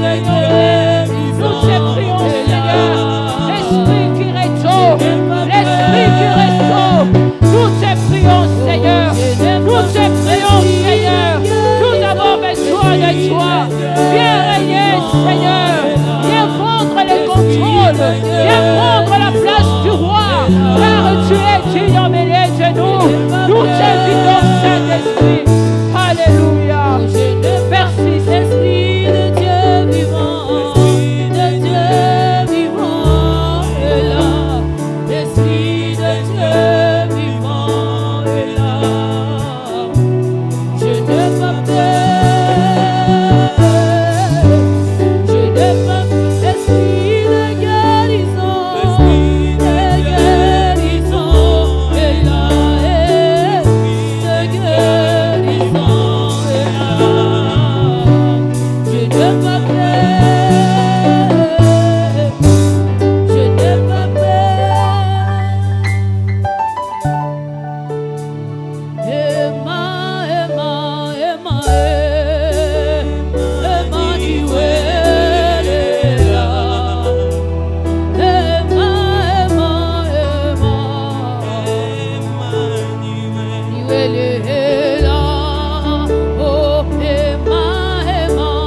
Nous te prions, Seigneur. L'Esprit qui restaure. L'Esprit qui restaure. Nous te prions, Seigneur. Nous te prions, Seigneur. Nous avons besoin de toi. Viens régner, Seigneur. Viens prendre le contrôle. Viens prendre la place du roi. Car tu es digne en milieu de nous. Nous t'invitons, Saint-Esprit. Alléluia. Merci, Esprit de Dieu vivant. De Dieu vivant est là. L'Esprit de Dieu vivant est là. Je n'ai pas peur. Je n'ai pas peur. Esprit de guérison. De guérison est là. De guérison est là. Je n'ai pas peur. Je n'ai pas peur. Emmanuel est là. Emmanuel est là. Oh, Emmanuel est là.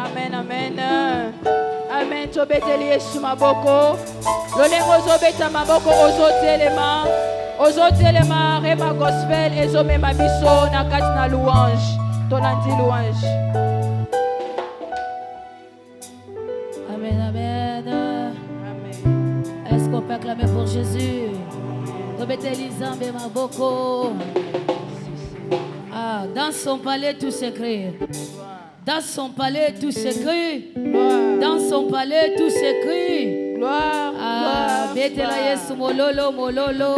Amen, amen. Amen. Tobeteli Yesu maboko. Lolengo zobeta maboko ozotelema. Ozotelema rema gospel ezomema biso na kati na louange. Tonandi louange. Amen, amen. Amen. Est-ce qu'on peut acclamer pour Jésus? Tobeteli zambe maboko. Ah, dans son palais tout s'écrit. Dans son palais tout s'écrit. Dans son palais tout s'écrit. Ah, Betela Yesu mololo mololo.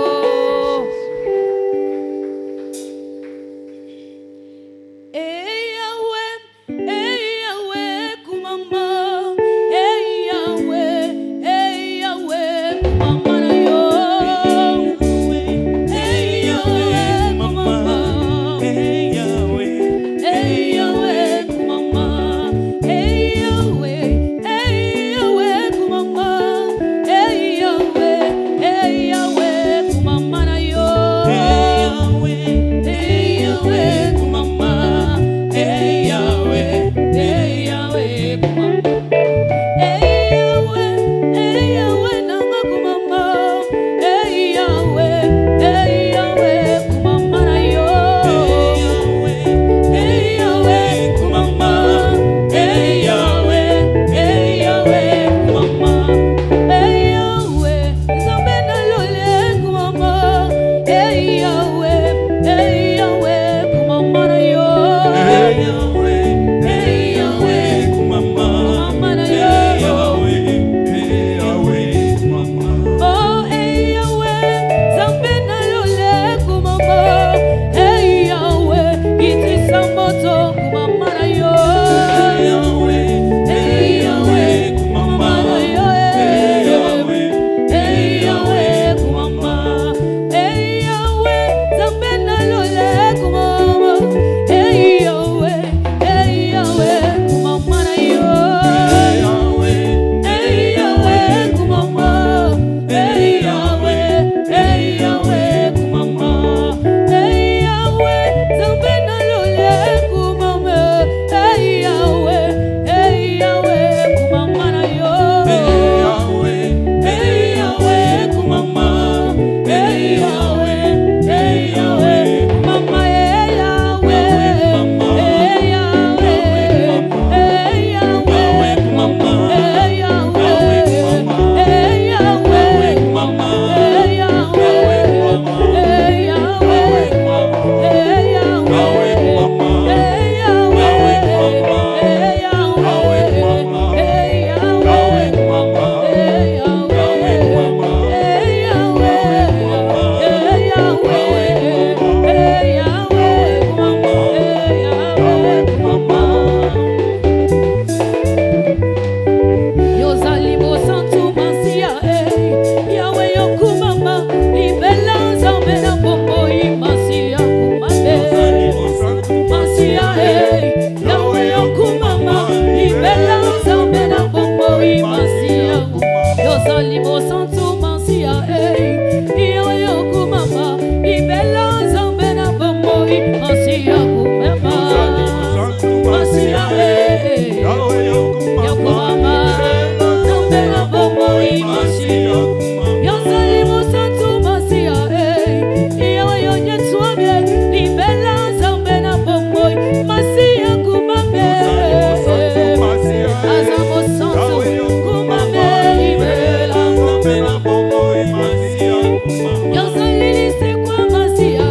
Yo soy Lili, se kwa masia,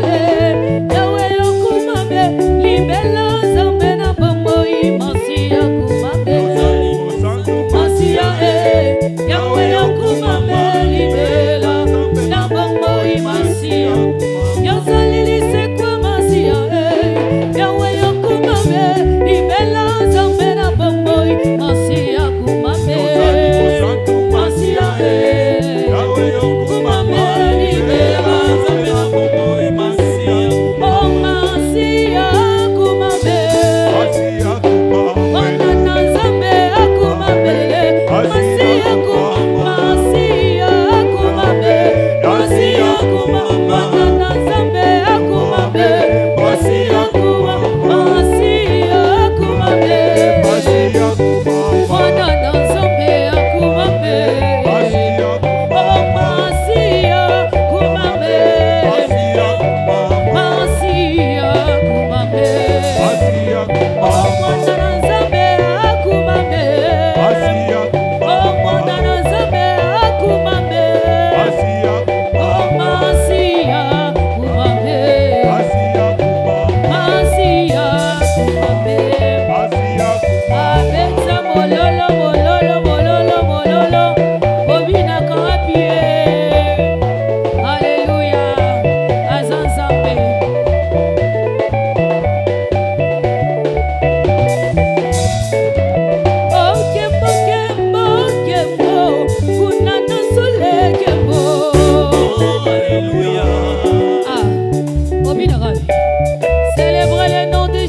Yahweh yo kumame.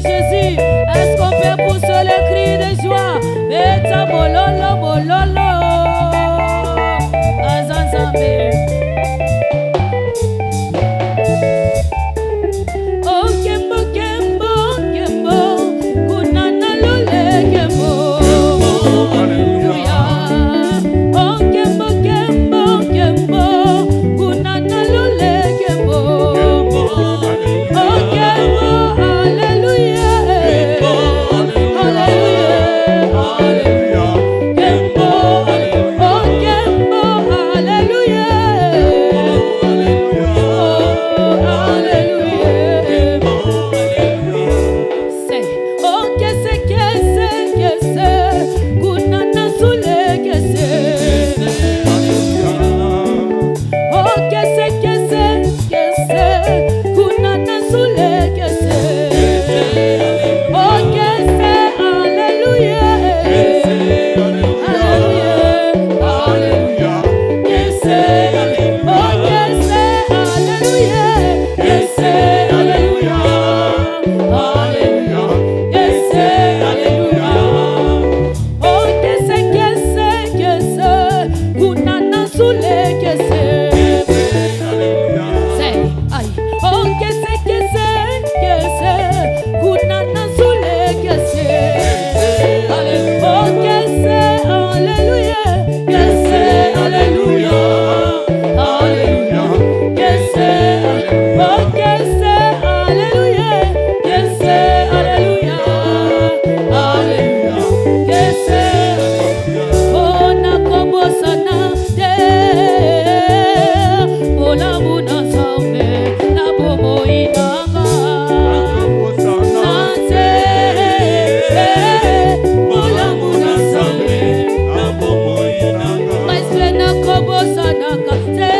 Jésus. Est-ce qu'on peut pousser le cri de joie? Beta mololo mololo. Azanzambe. Oh kembo kembo kembo. Kunana lule kembo. Hallelujah. Oh kembo kembo kembo. Kunana lule kembo. Oh kembo. Hallelujah. Hallelujah. Kembo. Oh kembo. Hallelujah. Say, oh kese kese kese. Kunana zule kese. Oh kese kese kese. Kunana zule kese. Oh kese. Hallelujah. Hallelujah. Kese. Oh kese. Hallelujah. Kese. Hallelujah. Hallelujah. Kese. Hallelujah. Oh kese kese kese. Kunana zule kese. Say, ay. Oh kese kese kese. Kunana zule kese. Oh kese. Hallelujah. Kese. Hallelujah. Hallelujah. Kese. Oh kese. Hallelujah. Kese. Hallelujah. Hallelujah. Kese. Oh nakobosana te. Olamu na sambe na bomo inanga. Nante. Olamu na sambe. Maiswe nakobosana te.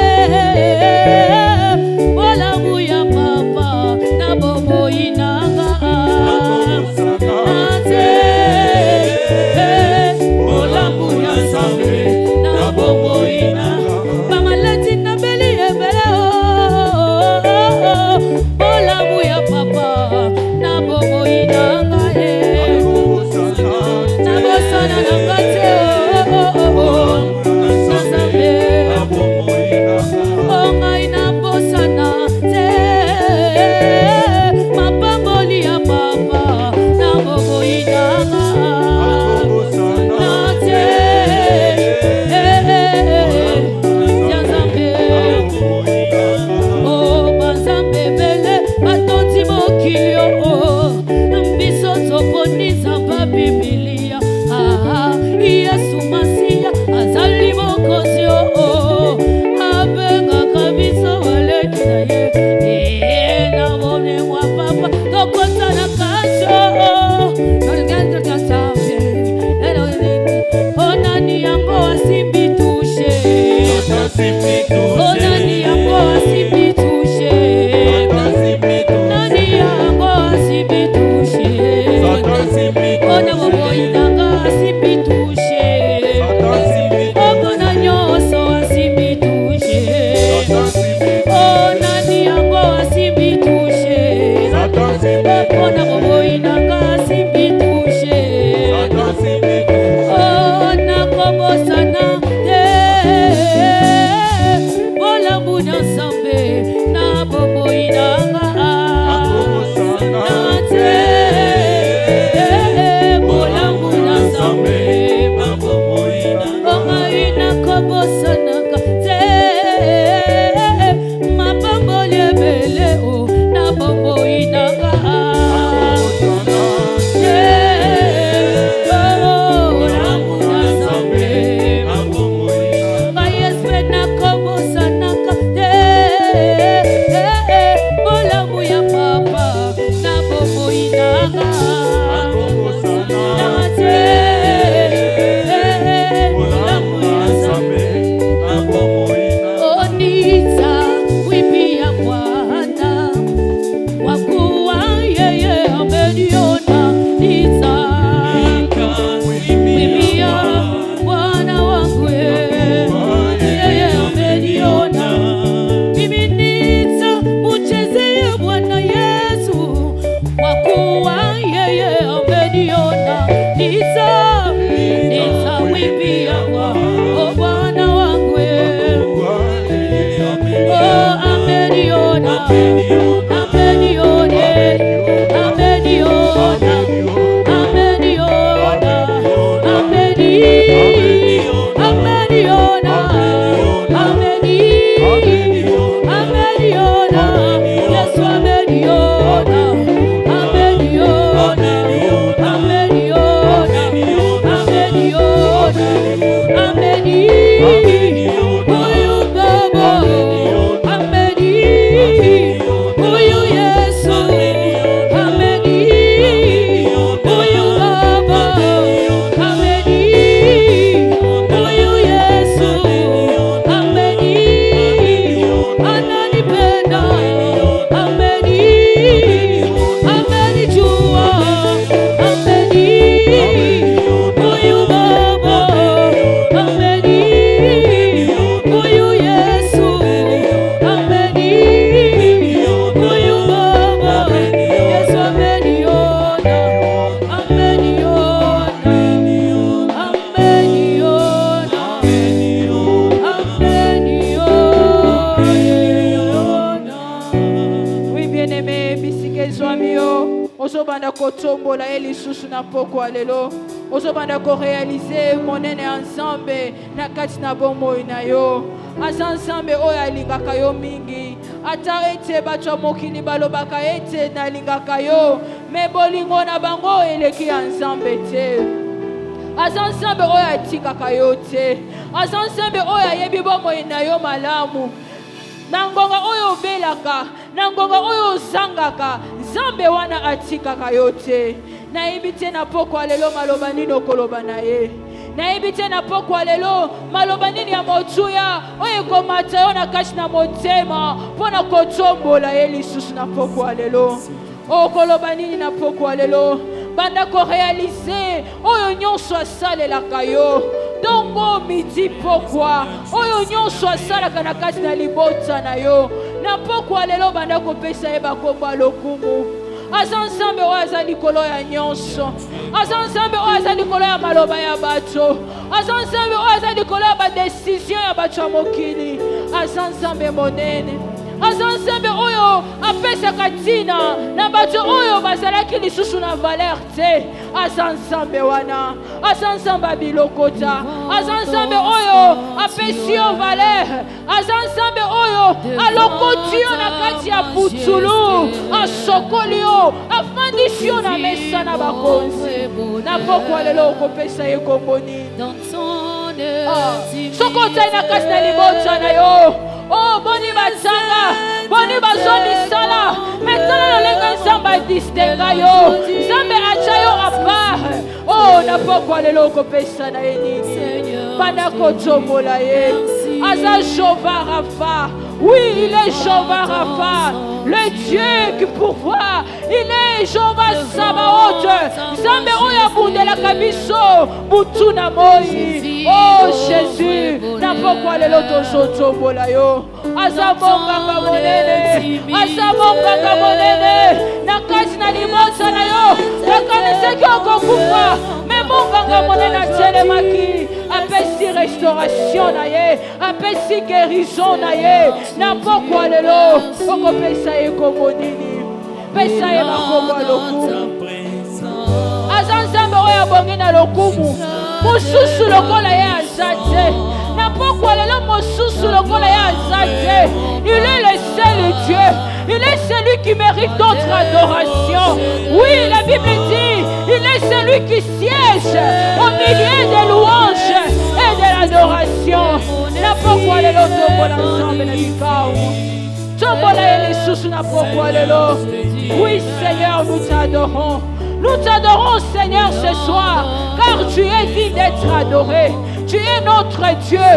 Olamu ya papa na bomo inanga. Nante. Olamu ya sambe na bomo inanga. Mama leti na beli ebele o. Olamu ya papa na bomo inanga. Na bosana na ngate o. Nasambe. Oh ngai na bosana te. Mapamboli ya papa na bomo inanga. Nate. Nzambe. Oh banzambe bele batondi mokili o. Biso toponi nzamba Biblia. Yesu Masiya azali mokonzi o. Abengaka biso baleki na ye. Na mone mwa papa tokotana kaso. Onani yango asimbi touche. Onani yango asimbi touche. Nani yango asimbi touche. Ona bobo inanga asimbi touche. Obona nyoso asimbi touche. Onani yango asimbi touche. Ona bobo inanga asimbi touche. Ona kobosana te. Olamu na sambe na bobo inanga. Nate. Olamu na sambe. Onga ina kobosana te. Mapamboli ebele o na bobo inanga. Olamu na sambe. Bayespe na kobosana te. Olamu ya papa na bobo inanga. Nate. Olamu ya sambe. Onita wipi ya Bwana, kwa kuwa yeye ameniona. Nita wipi ya Bwana wangu, yeye ameniona. Mimi nita muchezea Bwana Yesu, kwa kuwa ozobanda kotombola ye lisusu na pokwa lelo ozobanda korealize monene ya nzambe na kati na bomoi na yo aza nzambe oyo alingaka yo mingi ata ete bato ya mokili balobaka ete nalingaka yo me bolingo na bango eleki ya nzambe te aza nzambe oyo atikaka yo te aza nzambe oyo ayebi bomoi na yo malamu na ngonga oyo obelaka na ngonga oyo ozangaka nzambe wana atikaka yo te nayebi te na pokwa lelo maloba nini okoloba na ye nayebi te na pokwa lelo maloba nini ya motuya oyo ekomata yo na kati na motema mpo na kotombola ye lisusu na pokwa lelo okoloba nini na pokwa lelo banda korealize oyo nyonso asalelaka yo dongo midi pokwa oyo nyonso asalaka na kati na libota na yo na pokwa lelo banda kopesa ye bakombo ya lokumu aza nzambe oyo aza likolo ya nyonso aza nzambe oyo aza likolo ya maloba ya bato aza nzambe oyo aza likolo ya badesizio ya bato ya mokili aza nzambe monene aza nzambe oyo apesaka ntina na bato oyo bazalaki lisusu na valer te aza nzambe wana aza nzambe ya bilokota aza nzambe oyo apesi yo valer aza nzambe oyo alokoti yo na kati ya putulu asokoli yo afandisi yo na mesa na bakonzi na pokwa lelo okopesa ye kombo nini soki otai na kati na libota na yo oh boni bazanga boni bazomisala metala lolenge nzambe adistenga yo nzambe atia yo apart oh na pokwa lelo okopesa na ye nini banda kotombola ye aza Jéhovah Rapha. Oui, il est Jéhovah Rapha, le Dieu qui pourvoit. Il est Jéhovah Sabaoth. Zambe oya bundela kabiso butuna moi. Oh Jésus, na pokwa lelo tozotombola yo. Azabonganga monene, azabonganga monene. Na kati na libota na yo, nakanise okokufa. Membonganga monene atelemaki. Apesi restauration na ye, apesi guérison na ye. Na pokwa lelo okopesa ye kombo nini pesa ye makombo ya lokumu aza nzambe oyo abongi na lokumu mosusu lokola ye aza te na pokwa lelo mosusu lokola ye aza te il est le seul Dieu il est celui qui mérite notre adoration oui la Bible dit il est celui qui siège au milieu des louanges et de l'adoration na pokwa lelo tombola nzambe na bikao tombola ye lisusu na pokwa lelo oui Seigneur nous t'adorons Seigneur ce soir car tu es digne d'être adoré tu es notre Dieu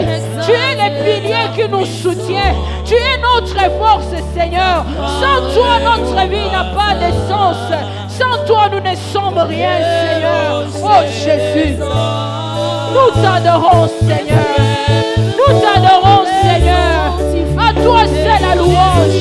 tu es le pilier qui nous soutient tu es notre force Seigneur sans toi notre vie n'a pas de sens sans toi nous ne sommes rien Seigneur oh Jésus nous t'adorons Seigneur nous t'adorons Seigneur à toi c'est la louange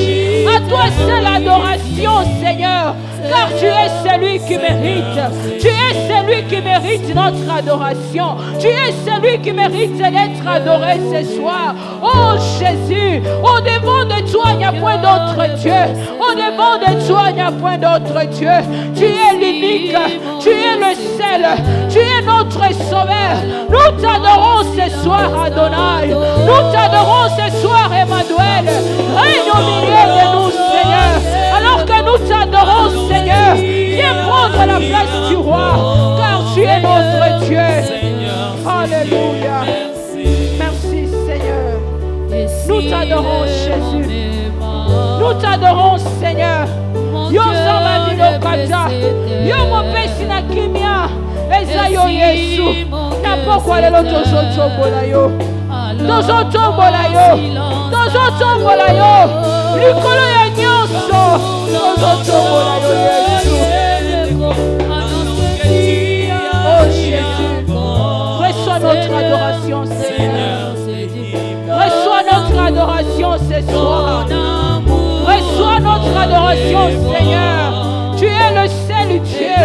à toi c'est l'adoration Seigneur car tu es celui qui mérite tu es celui qui mérite notre adoration tu es celui qui mérite d'être adoré ce soir oh Jésus au devant de toi il n'y a point d'autre Dieu au devant de toi il n'y a point d'autre Dieu tu es l'unique tu es le seul tu es notre sauveur nous t'adorons ce soir Adonai nous t'adorons ce soir Emmanuel règne au milieu de nous Seigneur alors que nous t'adorons Seigneur viens prendre la place du roi car tu es notre Dieu alléluia merci Seigneur nous t'adorons Jésus nous t'adorons Seigneur yo nzambe bilokata yo mopesi na kimia eza yo Yesu na pokwa lelo tozotombola yo tozotombola yo likolo ya nyonso tozotombola yo Yesu oh Jésus reçois notre adoration Seigneur reçois notre adoration ce soir reçois notre adoration Seigneur tu es le seul Dieu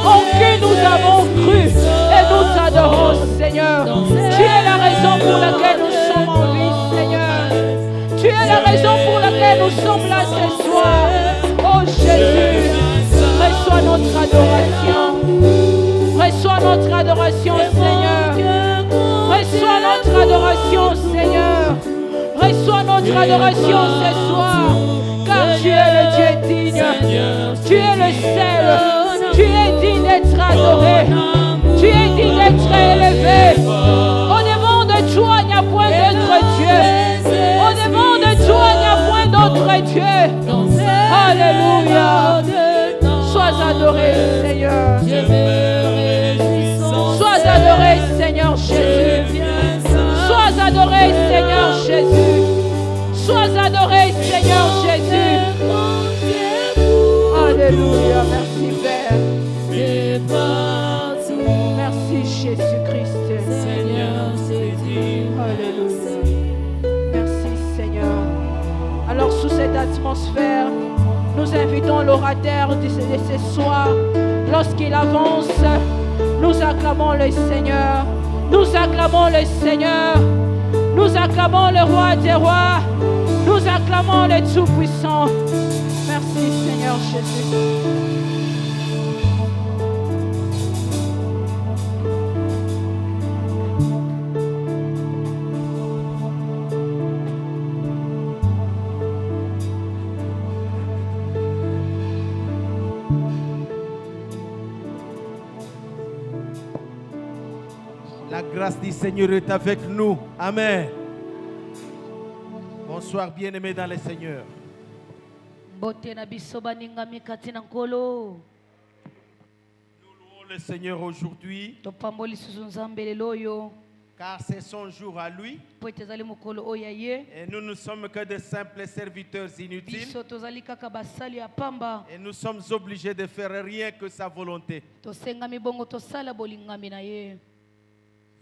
en qui nous avons cru et nous t'adorons Seigneur tu es la raison pour laquelle nous sommes en vie Seigneur tu es la raison pour laquelle nous sommes là ce soir oh Jésus Reçois notre adoration. Reçois notre adoration, Seigneur. Reçois notre adoration, Seigneur. Reçois notre adoration ce soir. Car tu es le Dieu digne. Tu es le seul. Tu es digne d'être adoré. Tu es digne d'être élevé. Au-devant de toi, il n'y a point d'autre Dieu. Au-devant de toi, il n'y a point d'autre Dieu. Alléluia. Sois adoré, Seigneur. Sois adoré, Seigneur Jésus. Sois adoré, Seigneur Jésus. Sois adoré, Seigneur Jésus. Alléluia. Merci, Père. Merci, Jésus-Christ. Alléluia. Merci, Seigneur. Alors, sous cette atmosphère, nous invitons l'orateur de ce soir. Lorsqu'il avance, nous acclamons le Seigneur. Nous acclamons le Seigneur. Nous acclamons le Roi des rois. Nous acclamons le Tout-Puissant. Merci, Seigneur Jésus. La grâce du Seigneur est avec nous. Amen. Bonsoir, bien-aimés dans le Seigneur. Nous louons le Seigneur aujourd'hui, car c'est son jour à lui. Et nous ne sommes que de simples serviteurs inutiles. Et nous sommes obligés de faire rien que sa volonté.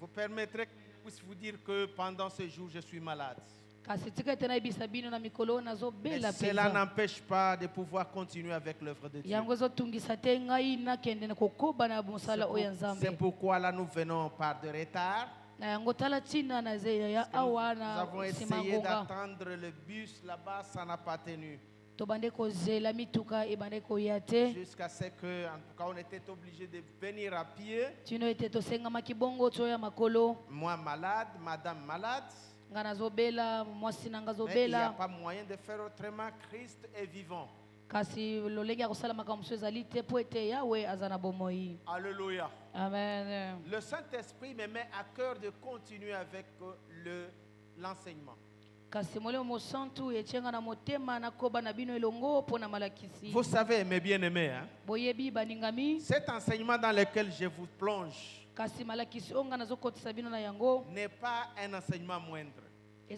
Vous permettrez que je puisse vous dire que pendant ce jour, je suis malade. Mais cela n'empêche pas de pouvoir continuer avec l'œuvre de Dieu. C'est pourquoi là nous venons par de retard. Nous avons essayé d'attendre le bus là-bas, ça n'a pas tenu. Jusqu'à ce que, en tout cas, on était obligé de venir à pied. Moi malade, madame malade. Mais il n'y a pas moyen de faire autrement. Christ est vivant. Alléluia. Amen. Le Saint-Esprit me met à cœur de continuer avec l'enseignement. Vous savez, mes bien-aimés, hein, cet enseignement dans lequel je vous plonge n'est pas un enseignement moindre. Si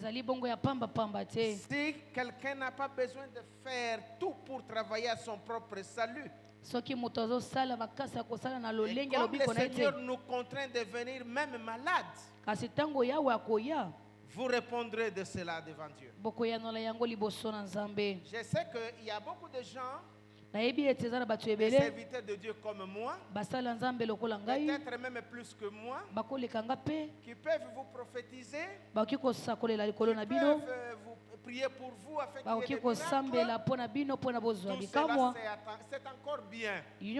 quelqu'un n'a pas besoin de faire tout pour travailler à son propre salut, et comme le Seigneur nous contraint de venir même malade, vous répondrez de cela devant Dieu. Je sais qu'il y a beaucoup de gens, des serviteurs de Dieu comme moi, peut-être même plus que moi, qui peuvent vous prophétiser, qui peuvent vous prier pour vous afin qu'il y ait des miracles. Tout cela, c'est encore bien. Mais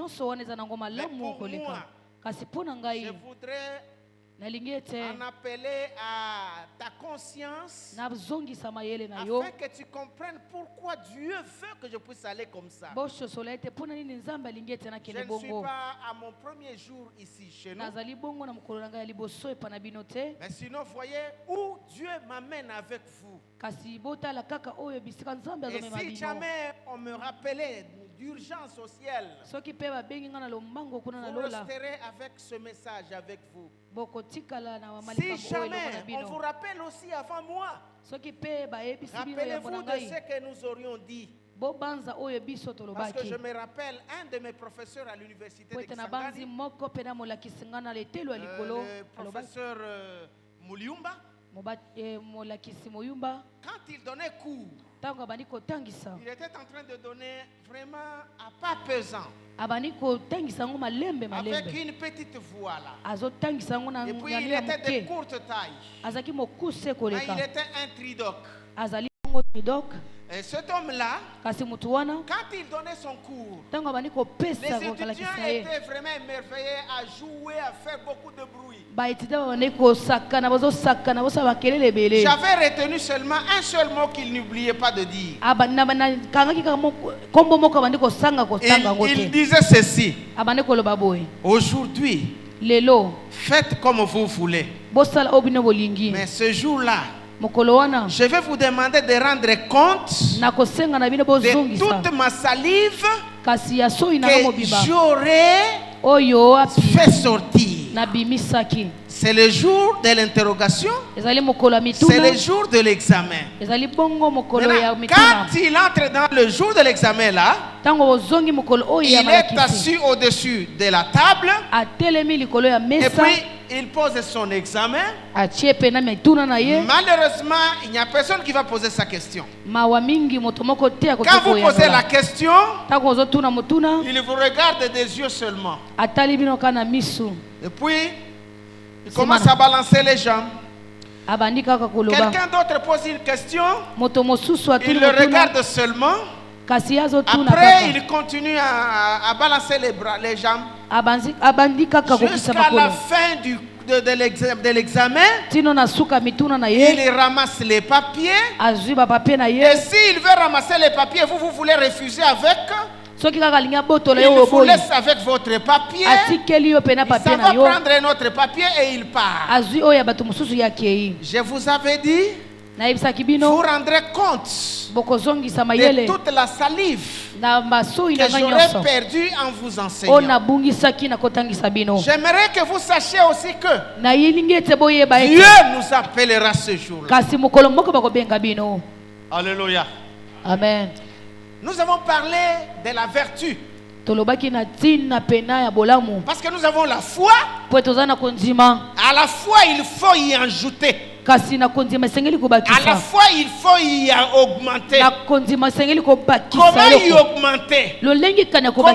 pour moi, je voudrais en appeler à ta conscience afin que tu comprennes pourquoi Dieu veut que je puisse aller comme ça. Je ne suis pas à mon premier jour ici chez nous. Mais sinon, voyez où Dieu m'amène avec vous. Et si jamais on me rappelait d'urgence au ciel, vous resterez avec ce message avec vous. Si jamais on vous rappelle aussi avant moi, rappelez-vous de ce que nous aurions dit. Parce que je me rappelle un de mes professeurs à l'université de Kisangani, le professeur Muliumba, quand il donnait cours, il était en train de donner vraiment à pas pesant, avec une petite voix là. Et puis il était de courte taille, mais il était un tridoc. Et cet homme-là, quand il donnait son cours, les étudiants étaient vraiment émerveillés à jouer, à faire beaucoup de bruit. J'avais retenu seulement un seul mot qu'il n'oubliait pas de dire. Il disait ceci: aujourd'hui, faites comme vous voulez. Mais ce jour-là, je vais vous demander de rendre compte de toute ma salive que j'aurais fait sortir. C'est le jour de l'interrogation, c'est le jour de l'examen. Quand il entre dans le jour de l'examen là, il est assis au-dessus de la table et puis il pose son examen. Malheureusement, il n'y a personne qui va poser sa question. Quand vous posez la question, il vous regarde des yeux seulement. Et puis, il commence à balancer les jambes. Quelqu'un d'autre pose une question, il le regarde seulement. Après, il continue à balancer les jambes jusqu'à la fin de l'examen. Il ramasse les papiers. Et s'il veut ramasser les papiers, vous voulez refuser avec. Il vous laisse avec votre papier. Ça va prendre un autre papier et il part. Je vous avais dit, vous rendrez compte de toute la salive que j'aurais perdue en vous enseignant. J'aimerais que vous sachiez aussi que Dieu nous appellera ce jour-là. Alléluia. Amen. Nous avons parlé de la vertu. Parce que nous avons la foi. À la foi, il faut y ajouter. À la fois, il faut y augmenter. Comment y augmenter? Comment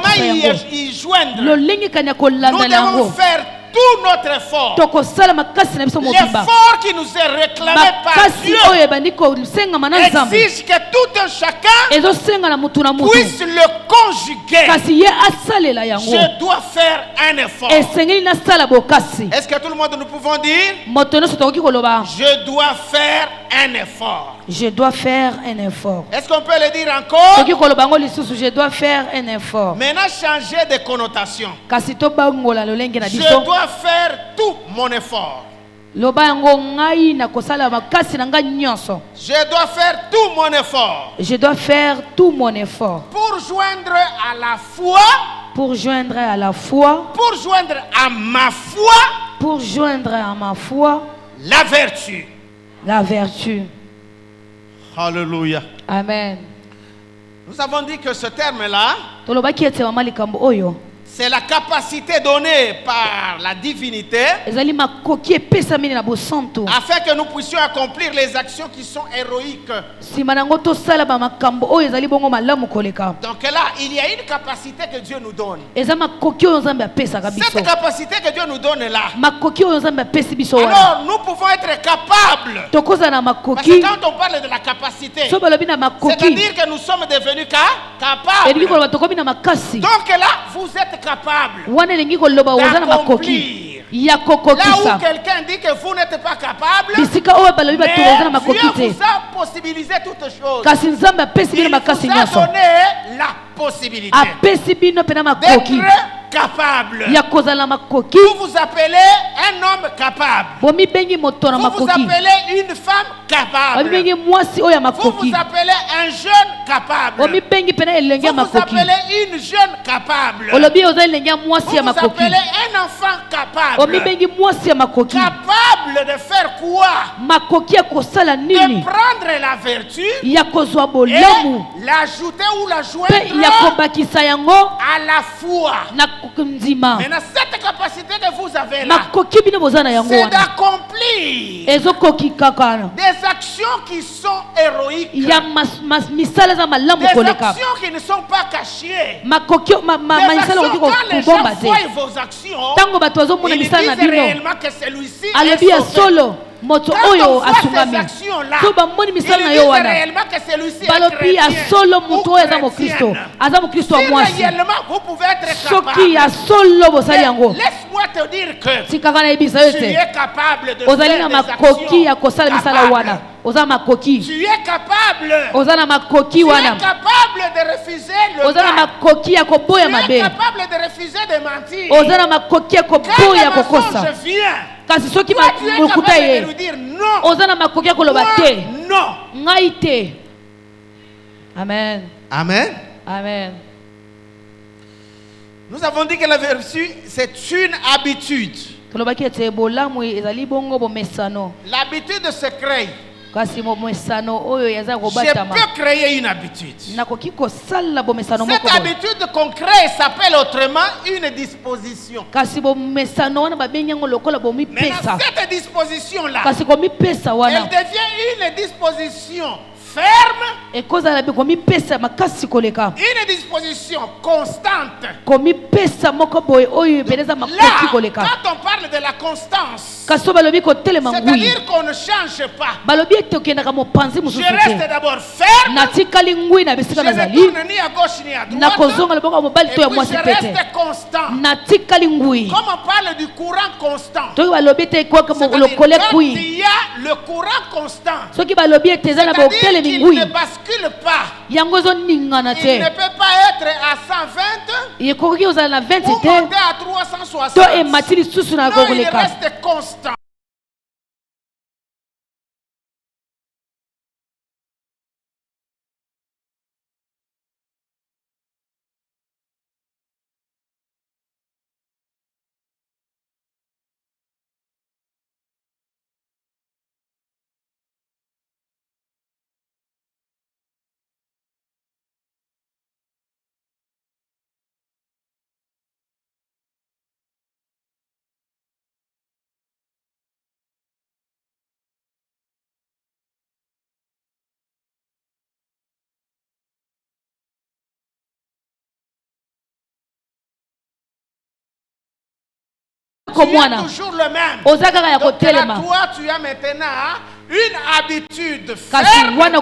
y joindre? Nous devons faire tout notre effort. L'effort qui nous est réclamé par Dieu exige que tout un chacun puisse le conjuguer. Je dois faire un effort. Est-ce que tout le monde nous pouvons dire? Je dois faire un effort. Je dois faire un effort. Est-ce qu'on peut le dire encore? Je dois faire un effort. Maintenant, changer de connotation. Je dois faire tout mon effort. Je dois faire tout mon effort. Je dois faire tout mon effort. Pour joindre à la foi. Pour joindre à la foi. Pour joindre à ma foi. Pour joindre à ma foi. La vertu. La vertu. Alléluia. Amen. Nous avons dit que ce terme-là, c'est la capacité donnée par la divinité afin que nous puissions accomplir les actions qui sont héroïques. Donc là, il y a une capacité que Dieu nous donne. Cette capacité que Dieu nous donne est là. Alors, nous pouvons être capables. Parce que quand on parle de la capacité, c'est-à-dire que nous sommes devenus capables. Donc là, vous êtes capable d'accomplir. Là où quelqu'un dit que vous n'êtes pas capable, mais Dieu vous a possibilisé toutes choses. Il vous a donné la possibilité d'être capable. Vous vous appelez un homme capable. Vous vous appelez une femme capable. Vous vous appelez un jeune capable. Vous vous appelez une jeune capable. Vous vous appelez un enfant capable. Capable de faire quoi? De prendre la vertu et l'ajouter ou la joindre à la foi. Maintenant, cette capacité que vous avez là, c'est d'accomplir des actions qui sont héroïques, des actions qui ne sont pas cachées, des actions quand les gens voient vos actions, ils disent réellement que celui-ci est sauvé. moto quand oyo on voit asungami ces actions-là, to bamoni misala ils na disent yo wana réellement que celui-ci est balobi ya chrétien solo ou moto oyo aza mokristo chrétienne. aza mokristo Si ya mwasi réellement vous pouvez être soki ya capable, solo bosali yango laisse-moi te dire que tikaka nayebisa yo tu te es capable de ozali faire na des makoki ya actions kosala misala capables. wana oza makoki Tu es capable. oza na makoki Tu es wana capable de refuser le oza na mal. makoki ya koboya Tu es mabe capable de refuser de mentir. oza na makoki ya Quand koboya le kokosa mensonge vient, kasi soki toi tu es lokuta capable de ye lui dire non. oza na makoki ya koloba Moi, te non. ngai te amen Amen. amen Nous avons dit que la vertu, c'est une habitude. tolobaki ete bolamu ezali bongo bomesano L'habitude se crée. kasi bomesano oyo yaza Je kobatama peux créer une habitude. nakoki kosala bomesano Cette moko boye. habitude qu'on crée s'appelle autrement une disposition. kasi bomesano wana babengi yango lokola Maintenant, bomipesa cette disposition-là, kasi komipesa elle wana devient une disposition ferme, ekozala komipesa makasi koleka une disposition constante. komipesa moko boye oyo ebeleza makoki Là, koleka quand on parle de la constance, kasi so balobi kotelema ngui c'est-à-dire qu'on ne change pas. balobi ete okendaka mopanzi Je mosusu reste te d'abord ferme, natikali ngui na je bisika ne nazali tourne ni à gauche ni à droite, nakozonga loboko ya mobali et to ya puis mwasi je pe te reste constant. natikali ngui Comme on parle du courant constant, soki balobi ete ekwaka c'est-à-dire lokole quand kui il y a le courant constant, soki balobi ete eza na c'est-à-dire botelemi qu'il ngui ne bascule pas. yango ezoningana Il ne te peut pas être à 120 ekoki ozala na 20 ou monter te à 360. to emati lisusu na Non, il koleka reste constant. Tu es toujours le même. Donc, là, toi, tu as maintenant une habitude ferme, une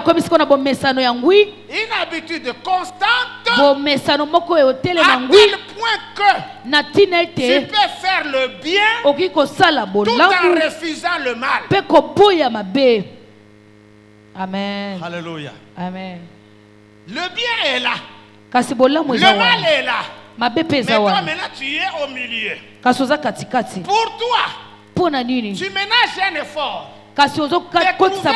habitude constante, à tel point que tu peux faire le bien tout en refusant le mal. Amen. Alléluia. Amen. Le bien est là. Le mal est là. Mais toi, wana maintenant, tu es au milieu. kasi oza katikati Pour toi, mpo na nini tu ménages un effort. kasi ozokotisa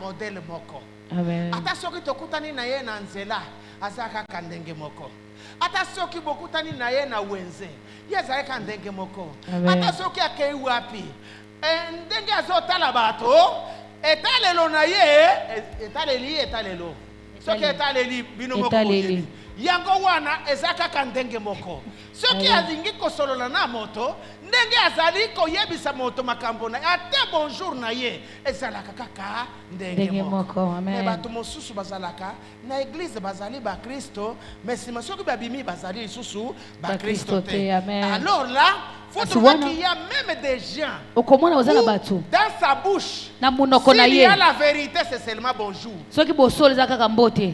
Modèle moko. Amen. Ata soki tokutani na ye na nzela azaka kandenge moko. Ata soki bokutani na ye na wenze yazaka kandenge moko. Ata soki akei wapi ndenge azotala bato etalelo na ye etalelo soki etaleli bino moko boyebi yango wana ezaka kandenge moko. Soki azingi kosolola na moto ndenge azali koyebisa moto makambo na ate bonjour na ye ezalaka kaka ndenge moko. Mais bato mosusu bazalaka na église bazali ba Kristo mais sima soki babimi bazali lisusu ba Kristo te. Alors là faut trouver qu'il y a même des gens dans sa bouche s'il y a la vérité c'est seulement bonjour. soki bosolo eza kaka mbote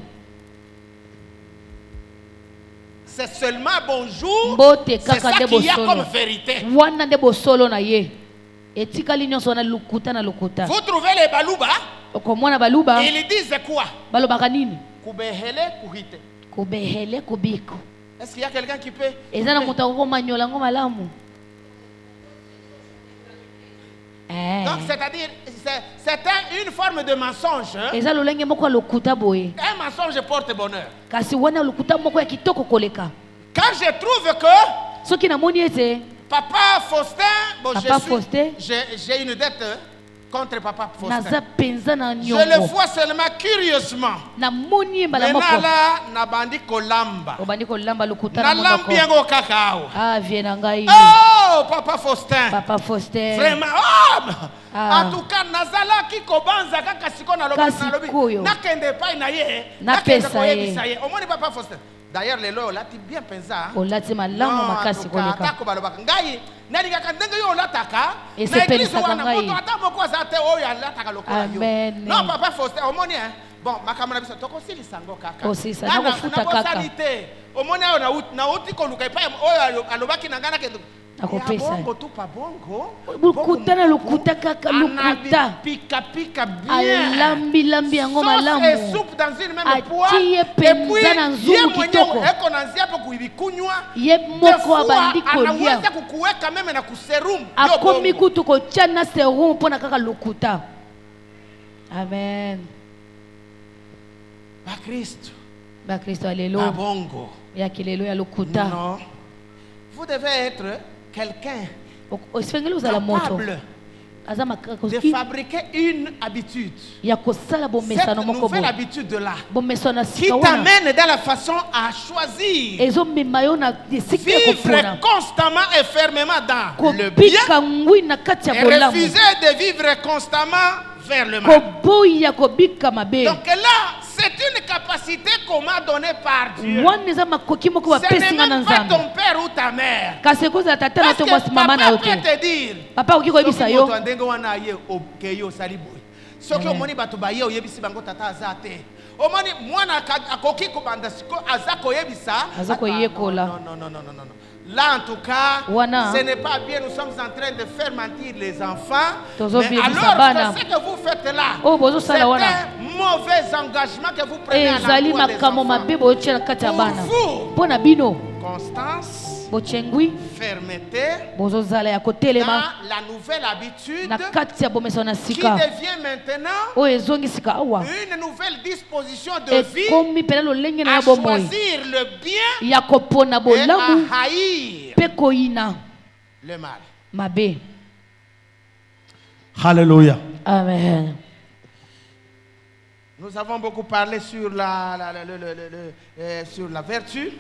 c'est seulement bonjour. Mbote C'est ça kaka nde qu'il y a bosolo comme vérité. wana nde bosolo na ye etikali nyonso wana lukuta na lukuta Vous trouvez les baluba? okomona baluba Ils disent quoi? balobaka nini Kubehele kuhite. Est-ce qu'il y a quelqu'un qui peut? Donc, c'est-à-dire, c'est une forme de mensonge. Hein? Un mensonge porte bonheur. Quand je trouve que Papa Faustin, bon, j'ai une dette contre Papa Faustin. Je le vois seulement curieusement. Maintenant là, nabandi kolamba. Nalambiango kakao. Oh, Papa Faustin. Vraiment. Oh! En tout cas, nazala ki kobanza kaka siko na lobi. Nakende pa na ye. Nakende ko yebisa ye. Omoni Papa Faustin. D'ailleurs, les lois, là, tu bien pensé. Non, en tout cas, tako balobaka ngai. Nalika kandenge yo lataka. Na église wana moto ata moko azate oyo alataka lokola yo. Non, Papa Faustin, omoni hein. Bon, makamana biso tokosili sango kaka. Na kofuta kaka. Omoni ayo na uti koluka epa oyo alobaki na ngana kendo. Bongo tu pa bongo. Lukutana lukuta kaka lukuta. Pika pika bien. Lambi yango malamu. Et soupe dans une même poire. Et puis ye kitoko. Eko nanzia po kuibikunywa. Ye moko abandi kolia. Anaweza kukuweka meme na kuserum. Akomi kutu ko chana serum pona kaka lukuta. Amen. Ba Kristo. Ba Kristo alléluia. Ba bongo. Ya kilelo lukuta. Non. Vous devez être quelqu'un capable de fabriquer une habitude. Cette nouvelle habitude-là qui t'amène dans la façon à choisir. Vivre constamment et fermement dans le bien et refuser de vivre constamment vers le mal. Donc là, c'est une capacité qu'on m'a donnée par Dieu. Ce n'est même pas ton père ou ta mère. Parce que papa peut te dire, soki omoni bato baye oyebisi bango tata azate. Omoni mwana akoki kobanda siko azako yebisa. Non. Là, en tout cas, ce n'est pas bien. Nous sommes en train de faire mentir les enfants. Mais alors que ce que vous faites là, c'est un mauvais engagement que vous prenez à l'endroit des enfants. Pour vous, constance, fermeté dans la nouvelle habitude qui devient maintenant une nouvelle disposition de vie à choisir le bien et à haïr le mal. Alléluia. Amen. Nous avons beaucoup parlé sur la vertu.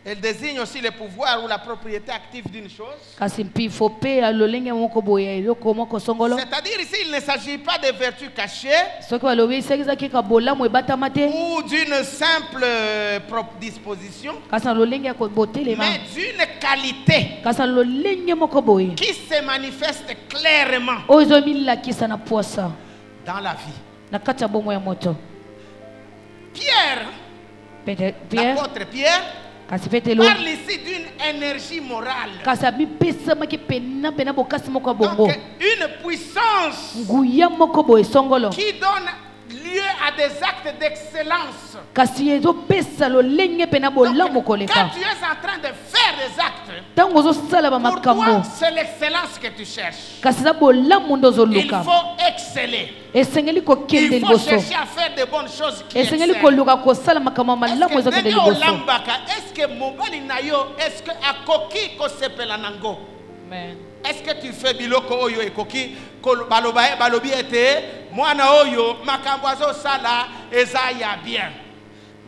Elle désigne aussi le pouvoir ou la propriété active d'une chose. C'est-à-dire ici, il ne s'agit pas de vertu cachée ou d'une simple disposition, mais d'une qualité qui se manifeste clairement dans la vie. L'apôtre Pierre parle ici d'une énergie morale. Donc, une puissance qui donne lieu à des actes d'excellence. Donc, quand tu es en train de faire des actes, pour toi, c'est l'excellence que tu cherches. Il faut exceller. Il faut chercher à faire de bonnes choses qui excellent. Est-ce que mobali nayo, est-ce que akoki ko sepela nango? Est-ce que tu fais biloko oyo ekoki balobi ete mwana oyo makambo azo sala eza ya bien?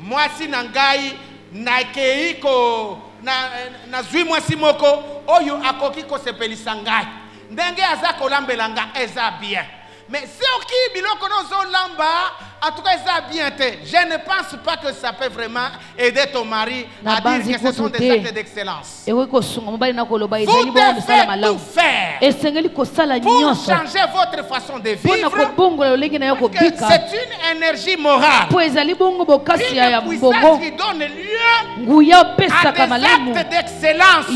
Moi si nangai nakei ko na zwi mwasi moko oyo akoki ko sepelisa ngai ndenge aza kolambela nga eza bien. Mais si oki biloko nozo lamba, en tout cas ça bien été. Je ne pense pas que ça peut vraiment aider ton mari à dire que ce sont des actes d'excellence. Vous devez tout faire pour changer votre façon de vivre. C'est une énergie morale. Une puissance qui donne lieu à des actes d'excellence.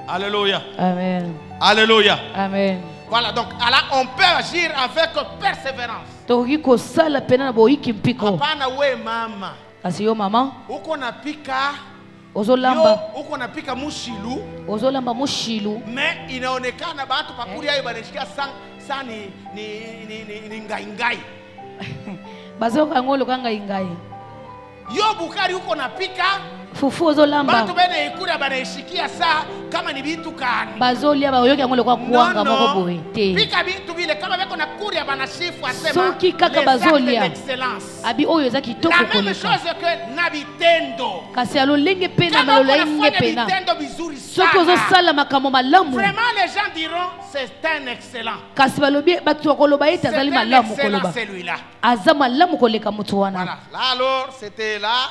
Alléluia. Amen. Alléluia. Amen. Voilà, donc là, on peut agir avec persévérance. Hapana we mama. Kasi yo mama. Uko napika. Ozolamba. Uko napika mushilu. Ozolamba mushilu. Mais inaonekana batu pakuri ayo banashikia sa ni ngai. Bazo kangolo kanga ingai. Yo bukari uko napika. Fufu ozolamba. Batu bene ikura banashikia sa kama ni bitu kani. Bazolia ba yoki angolo kwa kuanga moko boye. Te. Pika bitu vile kama beko na kuria banashifu asema. Soki kaka bazolia. Abi oyo za kitoko koleka. La même chose que na bitendo. Kasi alolenge pena malolenge pena. Soki ozosala makambo malamu. Vraiment les gens diront c'est un excellent. Kasi balobi batu koloba ete azali malamu koloba. Aza malamu koleka mutu wana. Voilà. Là alors c'était là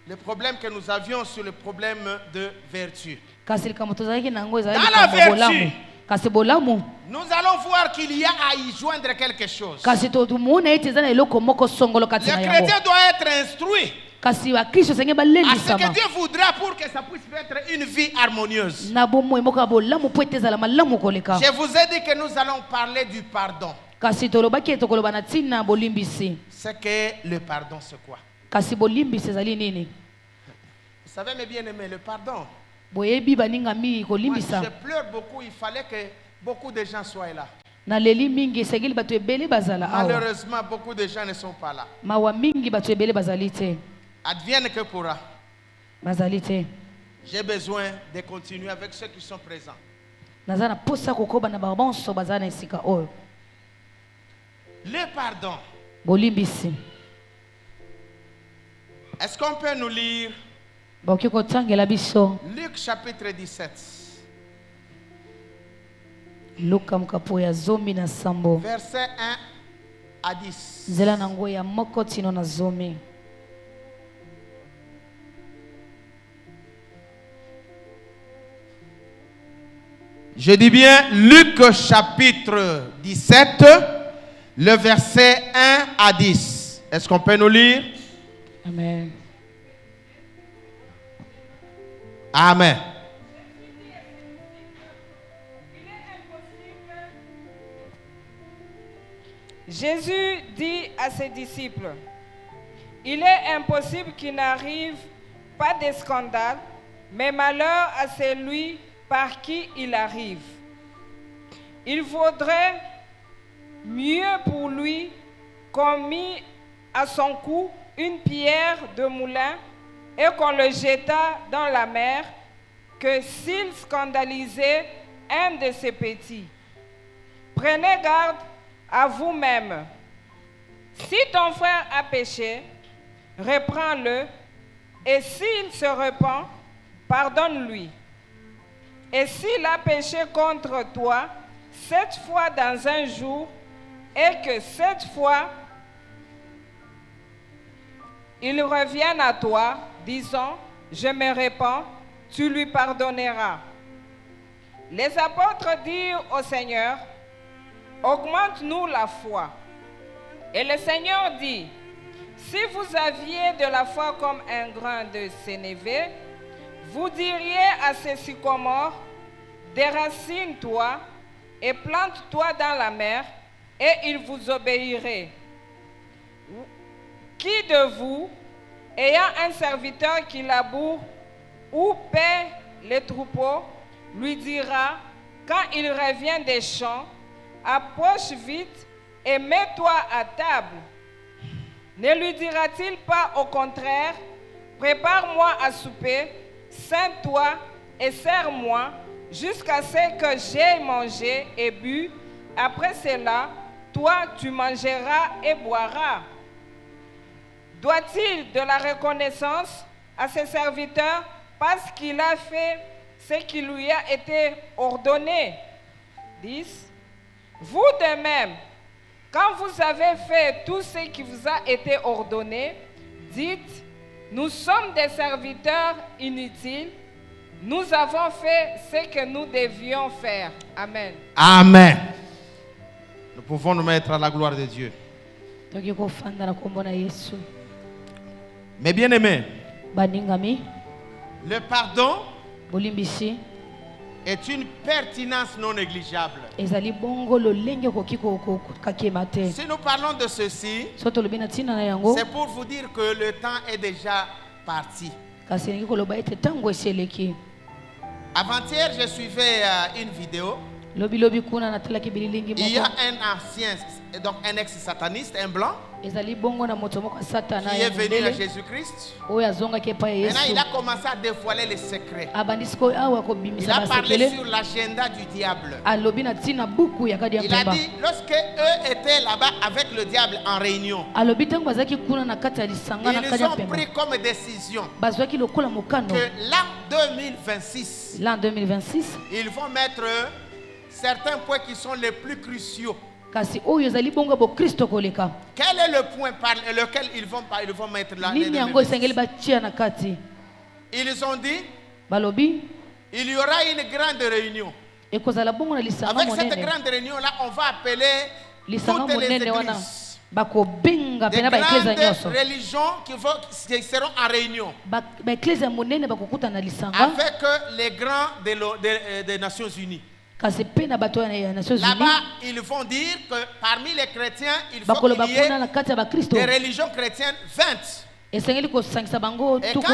le problème que nous avions sur le problème de vertu. Dans la vertu, nous allons voir qu'il y a à y joindre quelque chose. Le chrétien doit être instruit à ce que Dieu voudra pour que ça puisse être une vie harmonieuse. Je vous ai dit que nous allons parler du pardon. C'est que le pardon, c'est quoi? Vous savez, mes bien-aimés, le pardon. Moi, je pleure beaucoup, il fallait que beaucoup de gens soient là. Malheureusement, beaucoup de gens ne sont pas là. Advienne que pourra. J'ai besoin de continuer avec ceux qui sont présents. Le pardon. Est-ce qu'on peut nous lire Luc chapitre 17 verset 1 à 10. Je dis bien Luc chapitre 17, le verset 1 à 10. Est-ce qu'on peut nous lire? Amen. Amen. Jésus dit à ses disciples, il est impossible qu'il n'arrive pas de scandale, mais malheur à celui par qui il arrive. Il vaudrait mieux pour lui qu'on mit à son cou une pierre de moulin et qu'on le jeta dans la mer, que s'il scandalisait un de ses petits. Prenez garde à vous-même. Si ton frère a péché, reprends-le, et s'il se repent, pardonne-lui. Et s'il a péché contre toi 7 fois dans un jour, et que 7 fois il revienne à toi, disant, je me répands, tu lui pardonneras. Les apôtres dirent au Seigneur, augmente-nous la foi. Et le Seigneur dit, si vous aviez de la foi comme un grain de sénévé, vous diriez à ce sycomore, déracine-toi et plante-toi dans la mer, et il vous obéirait. Qui de vous, ayant un serviteur qui laboure ou paie les troupeaux, lui dira, quand il revient des champs, approche vite et mets-toi à table? Ne lui dira-t-il pas au contraire, prépare-moi à souper, ceins-toi et sers-moi, jusqu'à ce que j'aie mangé et bu, après cela, toi tu mangeras et boiras. Doit-il de la reconnaissance à ses serviteurs parce qu'il a fait ce qui lui a été ordonné? 10. Vous de même, quand vous avez fait tout ce qui vous a été ordonné, dites, nous sommes des serviteurs inutiles, nous avons fait ce que nous devions faire. Amen. Amen. Nous pouvons nous mettre à la gloire de Dieu. Mais bien aimé, le pardon est une pertinence non négligeable. Si nous parlons de ceci, c'est pour vous dire que le temps est déjà parti. Avant-hier, je suivais une vidéo. Il y a un ancien, donc un ex-sataniste, un blanc, qui est venu à Jésus-Christ. Maintenant, il a commencé à dévoiler les secrets. Il a parlé sur l'agenda du diable. Il a dit, lorsque eux étaient là-bas avec le diable en réunion, ils ont pris comme décision que l'an 2026, ils vont mettre certains points qui sont les plus cruciaux. Quel est le point par lequel ils vont mettre là? Ils ont dit, il y aura une grande réunion. Avec cette grande réunion-là, on va appeler toutes les églises. Des grandes religions qui seront en réunion avec les grands des Nations Unies. Là-bas, ils vont dire que parmi les chrétiens, il faut qu'il y ait des religions chrétiennes 20. Et quand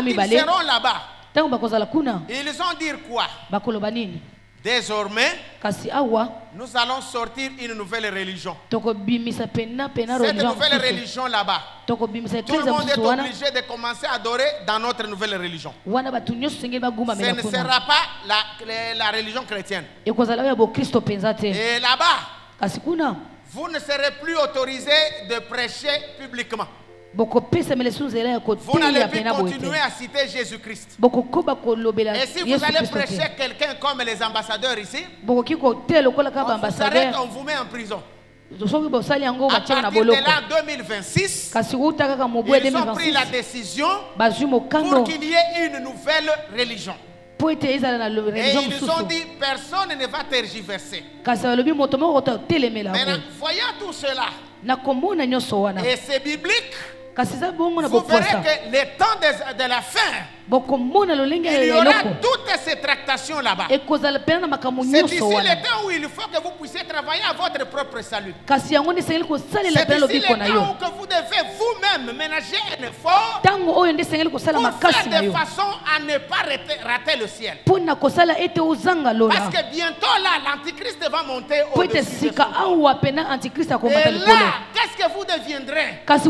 ils seront là-bas, ils vont dire quoi? Désormais, nous allons sortir une nouvelle religion. Cette nouvelle religion là-bas, tout le monde est obligé de commencer à adorer dans notre nouvelle religion. Ce ne sera pas la religion chrétienne. Et là-bas, vous ne serez plus autorisé de prêcher publiquement. Vous n'allez plus continuer à citer Jésus-Christ. Et si vous allez prêcher quelqu'un comme les ambassadeurs ici, on s'arrête, on vous met en prison. À partir de l'an 2026, ils ont pris la décision pour qu'il y ait une nouvelle religion. Et ils ont dit, personne ne va tergiverser. Maintenant, voyant tout cela, et c'est biblique, vous verrez que les temps de la fin, il y aura toutes ces tractations là-bas. C'est ici le temps où il faut que vous puissiez travailler à votre propre salut. C'est ici le temps où que vous devez vous-même ménager un effort pour faire de façon à ne pas rater le ciel. Parce que bientôt là, l'Antichrist va monter au-dessus de son corps. Et là, qu'est-ce que vous deviendrez? Parce que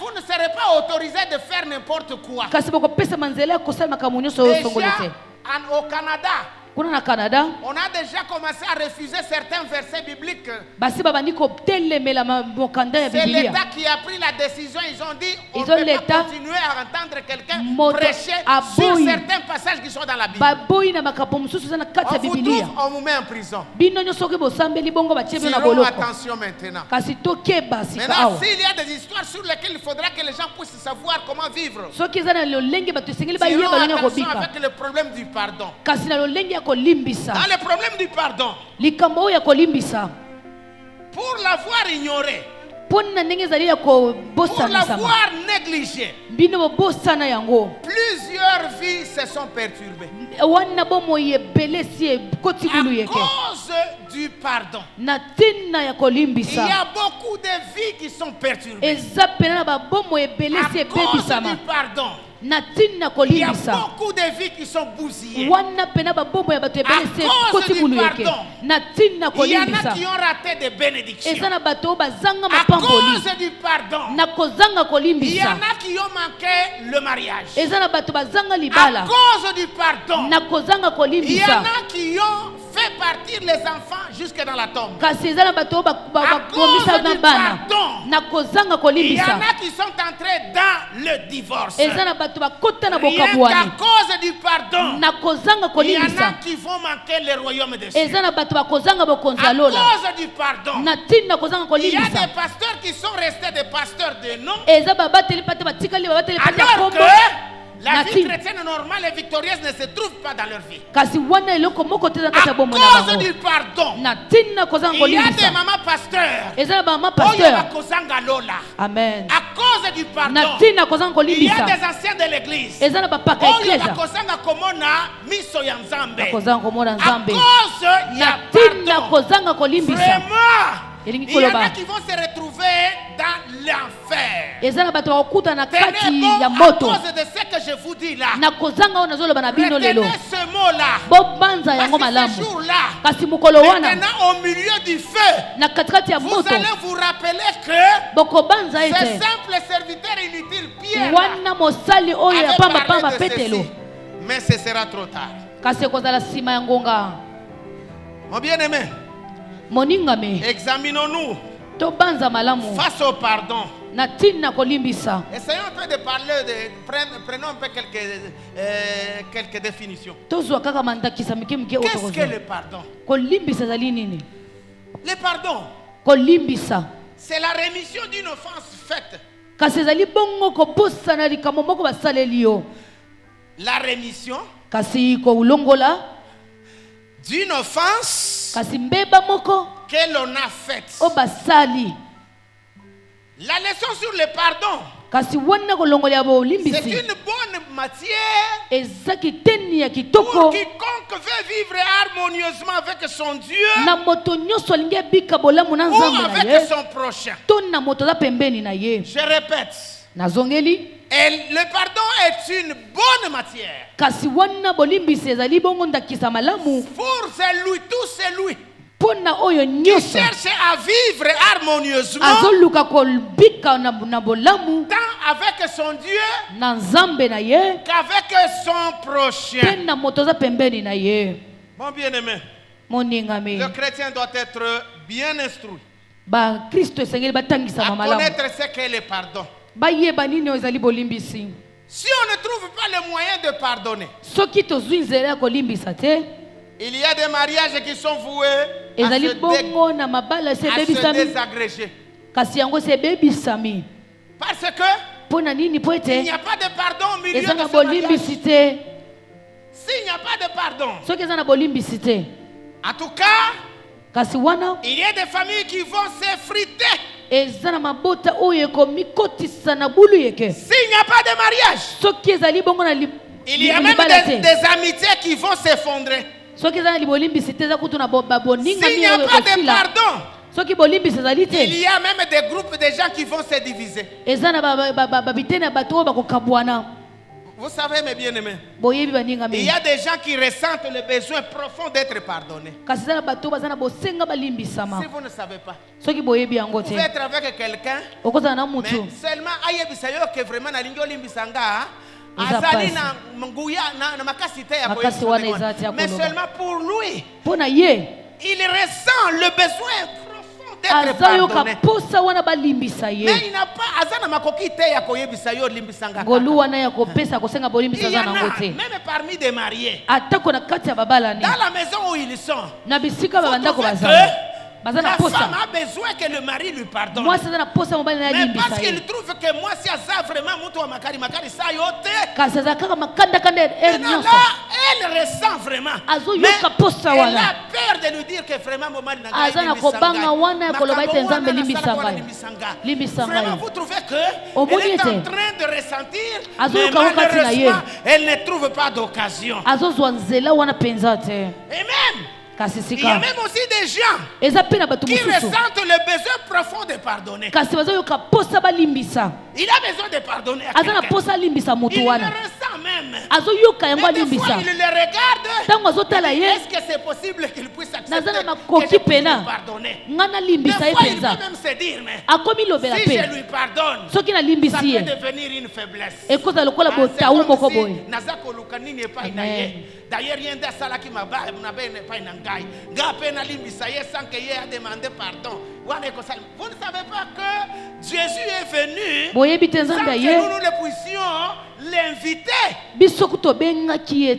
vous ne serez pas autorisé de faire n'importe quoi. Déjà, au Canada, on a déjà commencé à refuser certains versets bibliques. C'est l'État qui a pris la décision. Ils ont dit on ne peut pas continuer à entendre quelqu'un prêcher sur certains passages qui sont dans la Bible. On vous trouve, on vous met en prison. Tirons attention maintenant. Maintenant, s'il y a des histoires sur lesquelles il faudra que les gens puissent savoir comment vivre, tirons attention avec le problème du pardon. Dans le problème du pardon, pour l'avoir ignoré, pour l'avoir négligé, plusieurs vies se sont perturbées à cause du pardon. Il y a beaucoup de vies qui sont perturbées à cause du pardon. Il y a beaucoup de vies qui sont bousillées à cause du pardon. Il y en a qui ont raté des bénédictions à cause du pardon. Il y en a qui ont manqué le mariage à cause du pardon. Il y en a qui ont fait partir les enfants jusque dans la tombe à cause du pardon. Il y en a qui sont entrés dans le divorce rien qu'à cause du pardon. Il y en a qui vont manquer le royaume des cieux à cause du pardon. Il y a des pasteurs qui sont restés des pasteurs de nom alors que La vie chrétienne normale et victorieuse ne se trouve pas dans leur vie. À cause du pardon. Il y a des mamans pasteurs. Amen. À cause du pardon. Il y a des anciens de l'église. À cause il y a pardon. Vraiment. Il y en a qui vont se retrouver dans l'enfer. Tenez bon à cause de ce que je vous dis là. Retenez ce mot-là. Parce que ce jour-là, maintenant au milieu du feu, vous allez vous rappeler que ce simple serviteur inutile, Pierre, avait parlé de ceci. Mais ce sera trop tard. Mon bien-aimé, examinons-nous face au pardon. Essayons un peu de parler, prenons un peu quelques définitions. Qu'est-ce que le pardon? Le pardon, c'est la rémission d'une offense faite. La rémission d'une offense que l'on a faite. La leçon sur le pardon, c'est une bonne matière pour quiconque veut vivre harmonieusement avec son Dieu ou avec son prochain. Je répète, et le pardon est une bonne matière pour tout celui qui cherche à vivre harmonieusement tant avec son Dieu qu'avec son prochain. Mon bien-aimé, le chrétien doit être bien instruit à connaître ce qu'est le pardon. Si on ne trouve pas le moyen de pardonner, il y a des mariages qui sont voués à se désagréger. Parce que il n'y a pas de pardon au milieu de ce mariage. S'il n'y a pas de pardon, en tout cas, il y a des familles qui vont s'effriter. S'il n'y a pas de mariage, il y a même des amitiés qui vont s'effondrer. S'il n'y a pas de pardon, il y a même des groupes de gens qui vont se diviser. Vous savez, mes bien-aimés, il y a des gens qui ressentent le besoin profond d'être pardonnés. Si vous ne savez pas, vous pouvez être avec quelqu'un, mais seulement que vraiment mais seulement pour lui, il ressent le besoin profond d'être pardonné. Mais il n'a pas il y en a, même parmi des mariés, dans la maison où ils sont, la femme a besoin que le mari lui pardonne. Mais parce qu'il trouve que moi, si ça vraiment elle ressent vraiment. Mais elle a peur de lui dire que vraiment mon mari n'a pas vraiment, vous trouvez qu'elle est en train de ressentir, mais malheureusement, elle ne trouve pas d'occasion. Et même, il y a même aussi des gens qui ressentent le besoin profond de pardonner. Il a besoin de pardonner à quelqu'un. Il le ressent même. Mais des fois, il le regarde. Est-ce que c'est possible qu'il puisse accepter que je puisse lui pardonner? Des fois, il peut même se dire, mais si je lui pardonne, ça peut devenir une faiblesse. D'ailleurs, il y a des gens qui m'ont demandé pardon. Vous ne savez pas que Jésus est venu sans que nous le puissions l'inviter. Qui a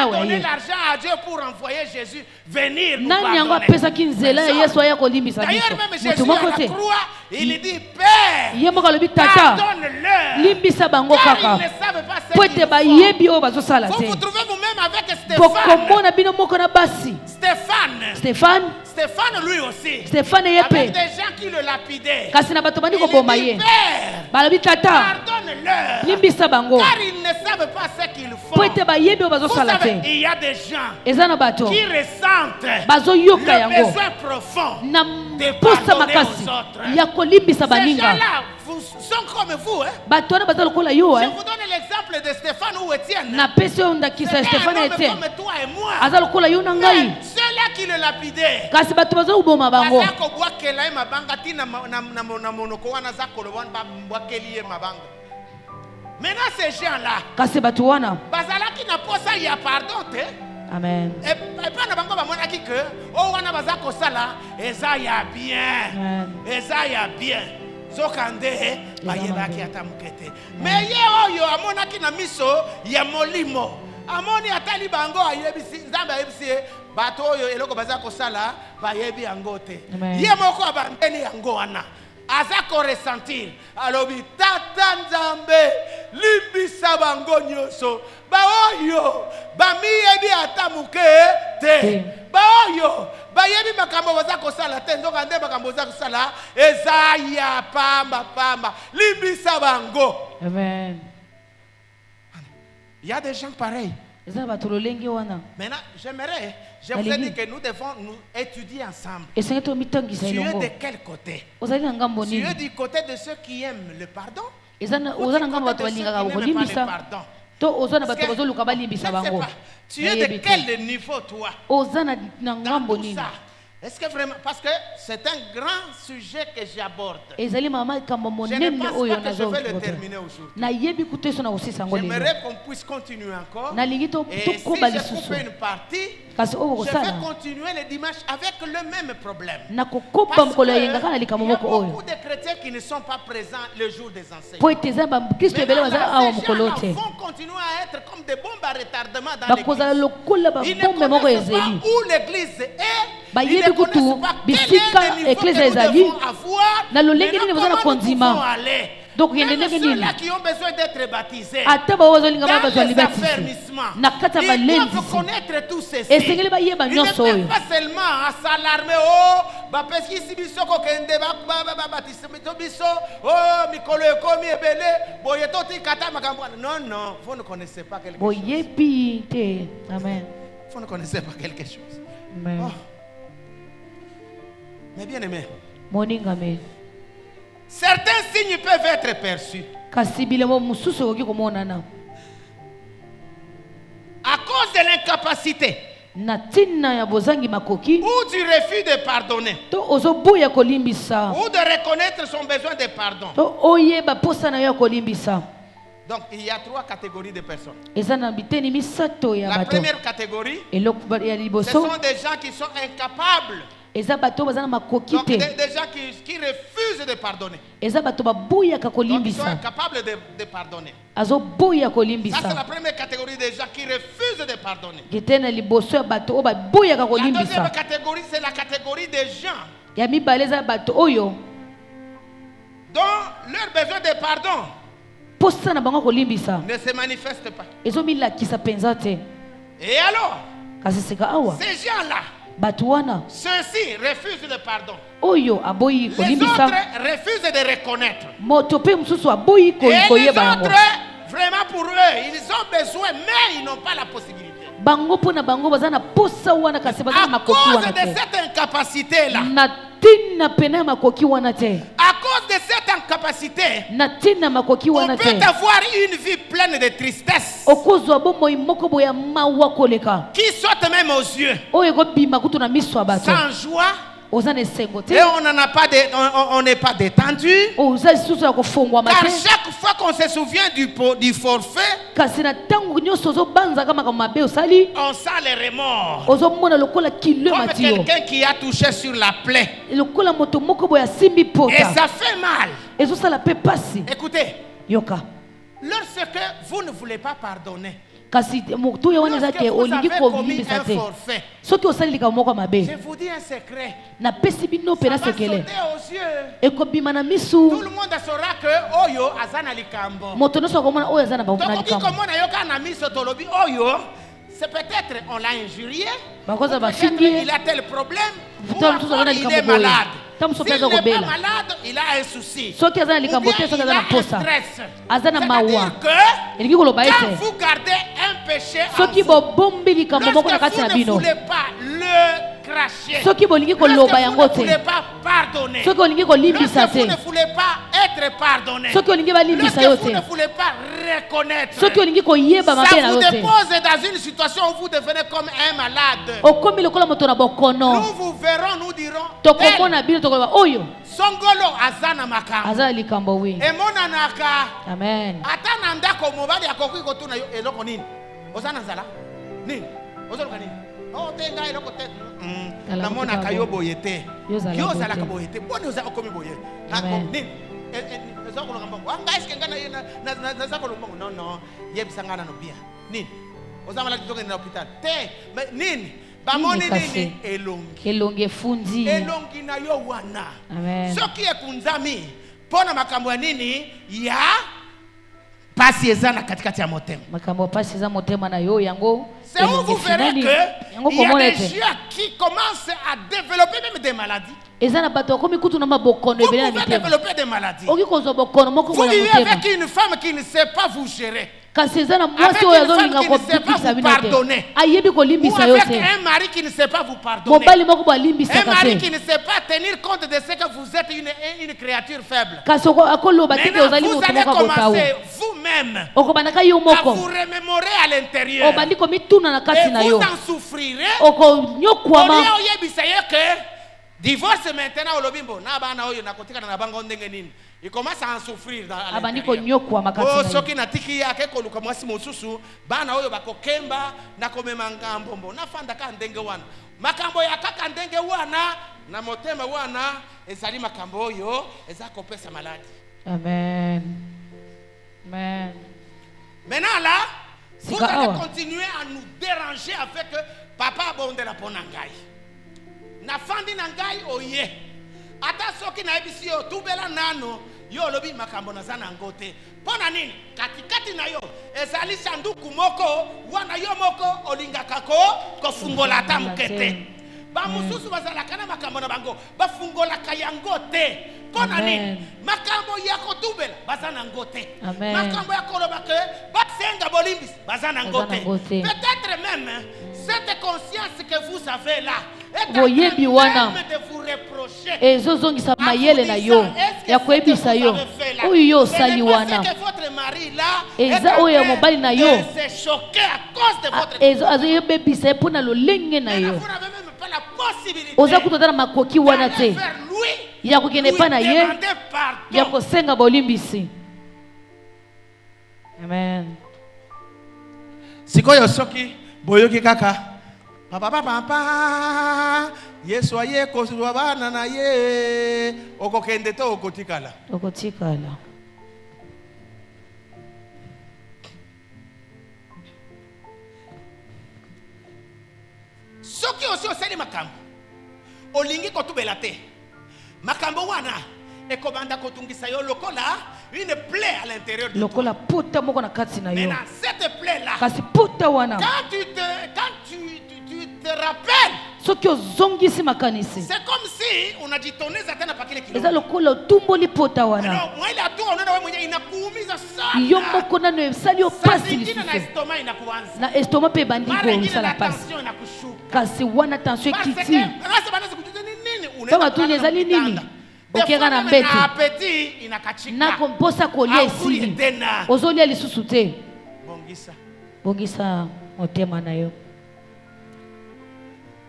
donné l'argent à Dieu pour envoyer Jésus venir nous pardonner? D'ailleurs, même Jésus à la croix, il dit, Père, pardonne-leur, car ils ne savent pas ce Vous vous trouvez vous-même avec Stéphane. Stéphane lui aussi. Avec des gens qui le lapidaient. Il dit, Père, pardonne-leur. Car ils ne savent pas ce qu'ils font. Vous savez, il y a des gens qui ressentent le besoin profond de pardonner aux autres. Ces gens-là sont comme vous. Je vous donne l'exemple de Stéphane ou Étienne. C'était un homme comme toi et moi. Ceux-là qui le lapidaient. Maintenant ces gens-là, bazalaki na posa ya pardon te. Amen. Et pas na bango ba monaki que o wana bazako sala eza ya bien. Eza ya bien. Zokande bayebaki ata mukete. Mais ye oyo amonaki na miso ya molimo. Amoni atali bango ayebisi nzambe ayebisi bato oyo eloko bazako sala bayebi yango te. Ye moko abandeni yango wana. Azako ressentir alobi tata nzambe limbisa bango nyoso baoyo bamiyebi ata muke te baoyo bayebi makambo bazako sala te ndoka nde makambo bazako sala ezaya pamba limbisa bango. Amen. Il y a des gens pareils. Maintenant, je vous ai dit que nous devons nous étudier ensemble. Tu es de quel côté? Tu es du côté de ceux qui aiment le pardon ou du côté de ceux qui n'aiment pas le pardon? Je ne sais pas. Tu es de quel niveau toi? Dans tout ça. Est-ce que vraiment, parce que c'est un grand sujet que j'aborde. Je ne pense pas que je vais le terminer aujourd'hui. J'aimerais qu'on puisse continuer encore. Et si je coupe une partie, je vais continuer le dimanche avec le même problème. Parce qu'il y a beaucoup de chrétiens qui ne sont pas présents le jour des enseignements. Ces gens vont continuer à être comme des bombes à retardement dans l'église. Ils ne connaissent pas où l'église est. Ils ne connaissent pas quel est le niveau que nous devons avoir. Maintenant, comment nous pouvons aller. Donc, même ceux-là qui ont besoin d'être baptisés dans les affermissements, ils doivent connaître tous ceci. Ils ne peuvent pas seulement s'alarmer. Oh, parce que si biso kokende baptiste biso, oh, mikolo ekomi ebele, boyetoti kata makambo. Non, vous ne connaissez pas quelque chose. Amen. Vous ne connaissez pas quelque chose. Amen. Oh. Mais bien aimé. Certains signes peuvent être perçus. À cause de l'incapacité ou du refus de pardonner ou de reconnaître son besoin de pardon. Donc il y a 3 catégories de personnes. La première catégorie, ce sont des gens qui sont incapables. Donc des gens qui refusent de pardonner. Donc ils sont incapables de pardonner. Ça c'est la première catégorie des gens qui refusent de pardonner. La deuxième catégorie, c'est la catégorie des gens dont leur besoin de pardon ne se manifeste pas. Et alors, ces gens-là, ceux-ci refusent le pardon. Les autres refusent de reconnaître. Et les autres, vraiment pour eux, ils ont besoin, mais ils n'ont pas la possibilité. À cause de cette incapacité-là, à cause de cette incapacité, on peut avoir une vie pleine de tristesse qui saute même aux yeux, sans joie. Et on n'est pas détendu. Car chaque fois qu'on se souvient du forfait, on sent les remords. Comme quelqu'un qui a touché sur la plaie. Et ça fait mal. Écoutez, lorsque vous ne voulez pas pardonner, kasi mutu ya wana zake olingi ko limbisa te soki osali likambo moko mabe je vous dis un secret na pesi bino pena sekele ekobima na misu tout le monde saura que oyo azana likambo moto nyonso akomona oyo azana bakuna likambo komona yoka na miso tolobi oyo c'est peut-être on l'a injurié il a tel problème il est malade. S'il n'est pas malade, il a un souci. Ou bien il a un stress. C'est-à-dire que quand vous gardez un péché en vous, lorsque vous ne voulez pas le cracher, lorsque vous ne voulez pas pardonner, lorsque vous ne voulez pas être pardonné, lorsque vous ne voulez pas reconnaître, ça vous dépose dans une situation où vous devenez comme un malade. Nous vous verrons, nous dirons Songolo azana makambo. Azana likambo wi. Emona naka. Amen. Ata ndako mobali akoki kotuna yo eloko nini? Ozana nzala? Nini? Ozoloka nini? Oh tenga eloko te. Namona kayo boyete. Yo zala ka boyete. Boni oza okomi boye. Amen. Nini? Ezoko lokambo. Wanga eske ngana na zako lokambo. Non non. Yebisanga na no bien. Nini? Ozama la toke na hôpital. Te, nini? Bamoni nini elongi fundi elongi na yo wana. Amen. Soki ekunzami pona makambo ya nini ya pasi ezana katikati ya motema. Makambo pasi za motema na yo yango. C'est où vous verrez que il y a des gens qui commencent à développer même des maladies. Ezana bato komi kutu na mabokono ebele na mitema. Vous pouvez développer des maladies. Oki kozo bokono moko vous vivez avec une femme qui ne sait pas vous gérer. Kasi ezana mwasi oyo azolinga ko bikisa bino te. Ayebi ko limbisa yo te. Avec un mari qui ne sait pas vous pardonner. Mobali moko ba limbisa kasi. Un mari qui ne sait pas tenir compte de ce que vous êtes une créature faible. Kasi akoloba teke ozali vous allez commencer vous-même okobanaka yo moko à vous remémorer à l'intérieur. Obandi ko mituna na kasi na yo. Vous en souffrirez. Oko nyokwama. Oyo yebisa yo que divorce maintenant au lobimbo na bana oyo nakotika na bango ndenge nini. Il commence à en souffrir dans l'intérieur. Oh, soki natiki yake koluka mwasi mosusu bana oyo bakokemba na komema ngambombo na fanda ka ndenge wana makambo ya kaka ndenge wana na motema wana ezali makambo oyo ezako pesa maladi. Amen. Amen. Maintenant là vous allez continuer à nous déranger avec papa bondela pona ngai na fandi na ngai oye ata soki na ebisi yo tubela nano yo lobi makambo na zana ngote pona nini katikati na yo ezali sanduku moko wana yo moko olingaka ko fungola ta mukete ba mususu bazala kana makambo na bango ba fungola kayango te pona nini makambo ya ko tubela bazana ngote makambo ya koloba ke basenga bolimbis bazana ngote peut-être même cette conscience que vous avez là boyebi wana ezozongisa mayele na yo ya koyebisa yo oyo yo osali wana eza oyo ya mobali na yo azoyebebisa ye mpo na lolenge na yo oza kutata na makoki wana te ya kokende pa na ye ya kosenga bolimbisi. Amen. Sikoyo soki boyoki kaka papa Yesu aye kozwa bana na ye okokende to okotikala soki osi osali makambo olingi kotubela te makambo wana ekobanda kotungisa yo lokola une plaie à l'intérieur de lokola puta moko na kati na yo. Maintenant cette plaie là kasi puta wana quand tu te rappelles soki ozongisi makanisi c'est comme si unajitoneza tena pakile kidogo eza lokola tumboli puta wana moi la tu unaona wewe mwenyewe inakuumiza sana yo moko nano esali yo pasi na estomac inakuanza na estomac pe bandiko usala pasi kasi wana tension kiti kama tu nezali nini okega na mbetu na komposa kolia esili ozolia lisusu te bongisa motema na yo.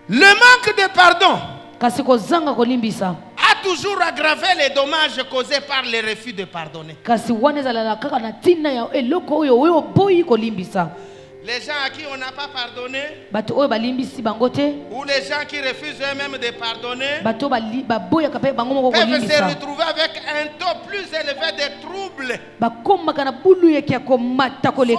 Le manque de pardon kasi kozanga kolimbisa a toujours aggravé les dommages causés par le refus de pardonner. Kasi wana ezalala kaka na tina ya eloko oyo oyo boyi kolimbisa. Les gens à qui on n'a pas pardonné, ou les gens qui refusent eux-mêmes de pardonner, peuvent se retrouver avec un taux plus élevé de troubles,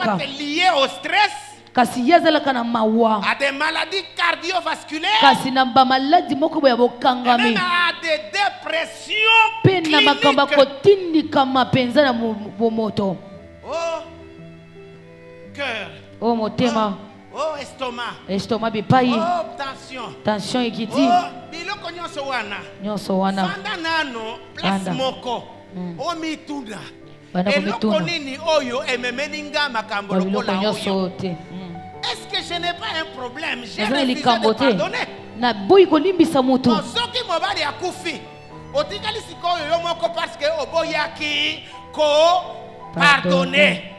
soit liés au stress, a des maladies cardiovasculaires, kasi na ba maladi moko boya et bokangami même a des dépressions pe na makamba cliniques. kotindikama penza na bomoto Oh, cœur. o motema Oh, estomac. estomac bipai Oh, tension. tension ekiti Oh, biloko nyonso wana. nyonso wana Fanda nano, place Fanda. moko. O mituna. bana Eloko komituna nini oyo ememeninga makambo babiloko lokola nyonso oyo. te Est-ce que je n'ai pas un problème? J'ai nazana refusé de likambo te pardonner. na boyi kolimbisa mutu Bon, soki mobali akufi, otikali sikoyo yo moko parce que oboyaki ko pardonner.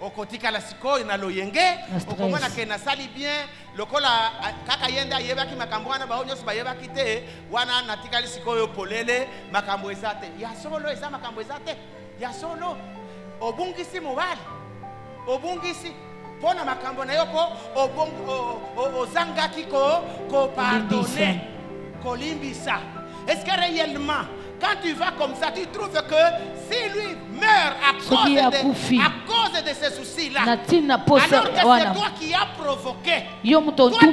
Okotikala sikoyo na loyenge, okomona ke nasali bien, lokola kaka yenda yebaki makambo wana ba onyoso ba yebaki te, wana natikali sikoyo polele makambo ezate. Ya solo eza makambo ezate. Ya solo obungisi mobali. Obungisi pona makambo na yoko ozangaki ko pardonner. Kolimbisa. Est-ce que réellement quand tu vas comme ça, tu trouves que si lui meurt à cause de ces soucis-là, alors que c'est toi qui as provoqué, toi tu penses que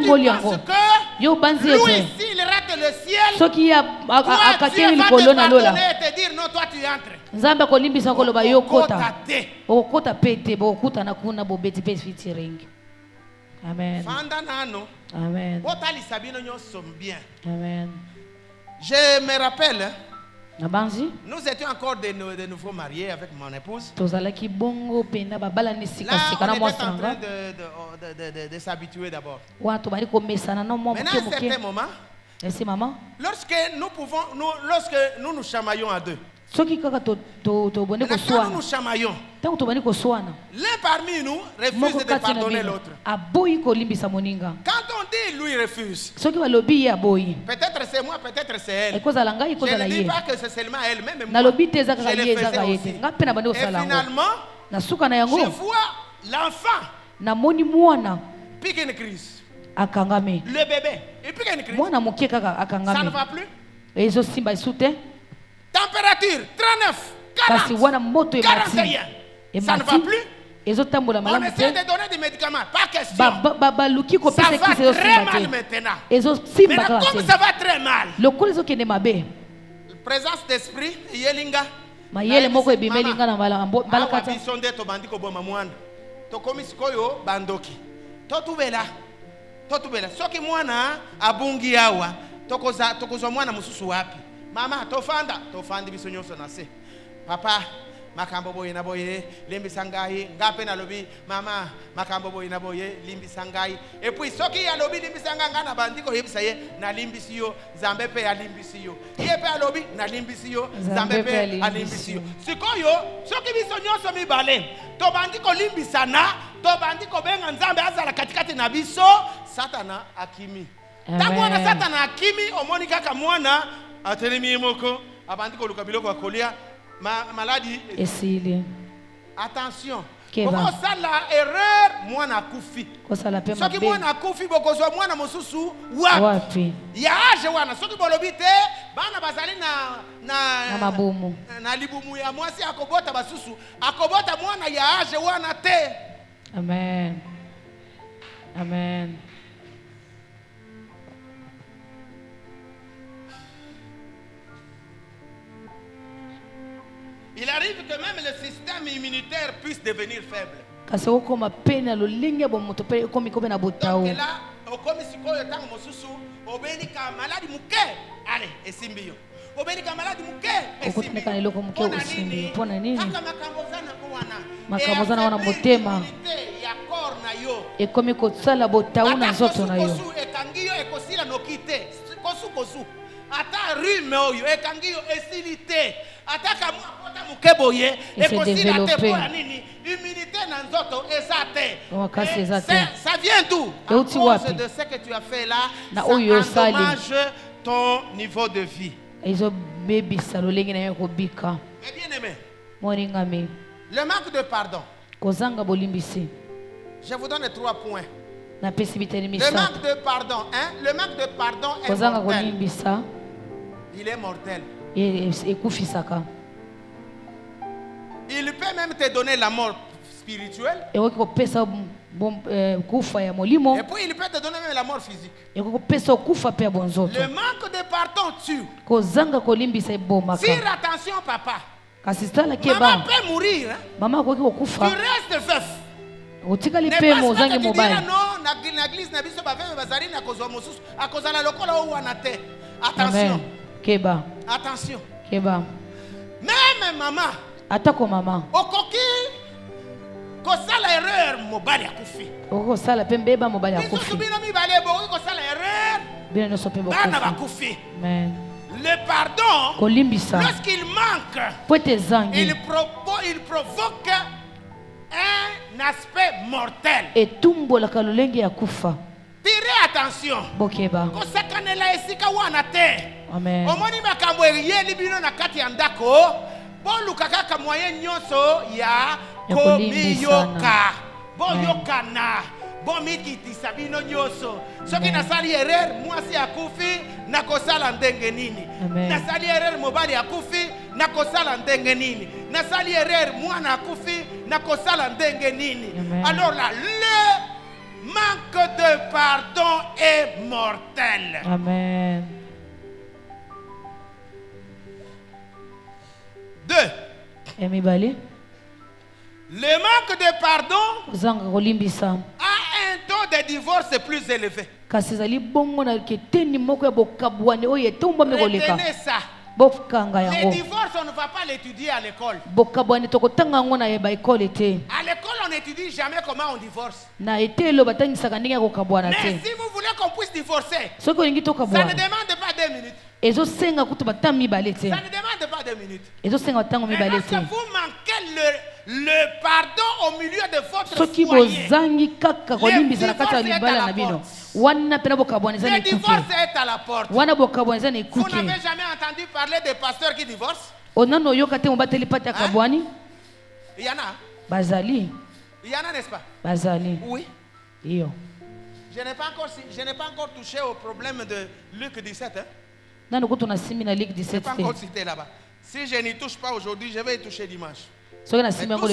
lui, s'il rate le ciel, toi Dieu va te pardonner et te dire non, toi tu entres. Nzambe kolimbisa koloba yokota okota pete bokutana kuna bobeti pe featuring. Amen. Amen. Amen. Je me rappelle, nous étions encore de nouveaux mariés avec mon épouse. Là, on était en train de s'habituer d'abord. Maintenant, à un certain moment, lorsque nous nous chamaillons à deux, quand nous nous chamaillons, l'un parmi nous refuse de pardonner l'autre. Quand on dit lui refuse, peut-être c'est moi, peut-être c'est elle. Je ne dis pas que c'est seulement elle, même moi. Je le faisais aussi. Et finalement, je vois l'enfant pique une crise. Le bébé, il pique une crise. Ça ne va plus. Température 39, 40, 41. Ça ne va plus. On essaie de donner des médicaments, pas question. Ça va très mal maintenant. Maintenant, comme ça va très mal, présence d'esprit, yelinga. Soki mwana abungi awa tokozwa mwana mususu wapi mama tofandi biso nyonso na se papa makambo boye na boye limbisa ngai ngape na lobi mama makambo boye na boye limbisa ngai et puis soki ya lobi limbisa ngai ngana bandiko yebisa ye na limbisi yo Nzambe pe ya limbisi yo ye pe alobi na limbisi yo Nzambe pe alimbisi yo sikoyo soki biso nyonso mibale to bandiko limbisana to bandiko benga Nzambe azala katikati na biso satana akimi tangu wana satana akimi omoni kaka mwana atelemi moko abandiko luka biloko akolia maladie esili. Attention. Boko sala erreur mwana kufi. Soki mwana kufi bokozwa mwana mosusu wapi? Ya age wana soki bolobite bana bazali na mabumu. Na libumu ya mwasi akobota basusu akobota mwana ya age wana te. Amen. Amen. Il arrive que même le système immunitaire puisse devenir faible. Donc là, au comme si quoi tant mosusu obeli ka maladi muke allez esimbio obeli ka maladi muke esimbio pona nini kaka makambozana ko wana makambozana wana motema ya corps na yo ekomi kosala botauna nzoto na yo ekangio ekosila nokite kosu ata rhume oyo ekangio esilite ataka mwana mukeboye ekosila te pour nini immunité na nzoto ezate ça vient d'où à cause de ce que tu as fait là ça endommage ton niveau de vie et bien aimé le manque de pardon je vous donne 3 points. Le manque de pardon, le manque de pardon est mortel. Il est mortel. Il peut même te donner la mort spirituelle. Et puis il peut te donner même la mort physique. Le manque de pardon tue. Tire attention, papa. Maman peut mourir. Hein? Tu restes veuf. N'est pas ce que tu diras non, l'église n'a pas bazari na kozwa mosusu, akozala lokola ou anate. Attention. Keba. Attention. Keba. Même maman. Atako maman. Okoki kosala erreur mobali akufi. Okosala pe mbeba mobali akufi. Biso bino mibale bokoki kosala erreur. Bino no sope bokufi. Bana bakufi. Amen. Le pardon, lorsqu'il manque, il provoque un aspect mortel. Et tumbo la kalolenge ya kufa. Tirez attention. Bokeba. Kosakanela esika wana te. Amen. Omoni makambo eyeli bino na kati ya ndako, boluka kaka moyen nyonso ya komiyoka. Boyokana. Bomikitisa bino nyonso. Soki nasali erreur, mwasi akufi, nakosala ndenge nini? Nasali erreur mobali akufi, nakosala ndenge nini? Nasali erreur mwana akufi, nakosala ndenge nini? Alors là, le manque de pardon est mortel. Amen. 2. Le manque de pardon a un taux de divorce plus élevé. Retenez ça. Le divorce, on ne va pas l'étudier à l'école. À l'école, on n'étudie jamais comment on divorce. Mais si vous voulez qu'on puisse divorcer, ça ne demande pas 2 minutes. Ça ne demande pas 2 minutes. Mais lorsque vous manquez le pardon au milieu de votre foyer, le divorce est à la porte. Vous n'avez jamais entendu parler des pasteurs qui divorcent? Il y en a. Il y en a, n'est-ce pas? Oui. Je n'ai pas encore touché au problème de Luc 17. Hein? Je n'ai pas encore cité là-bas. Si je n'y touche pas aujourd'hui, je vais y toucher dimanche. Maintenant où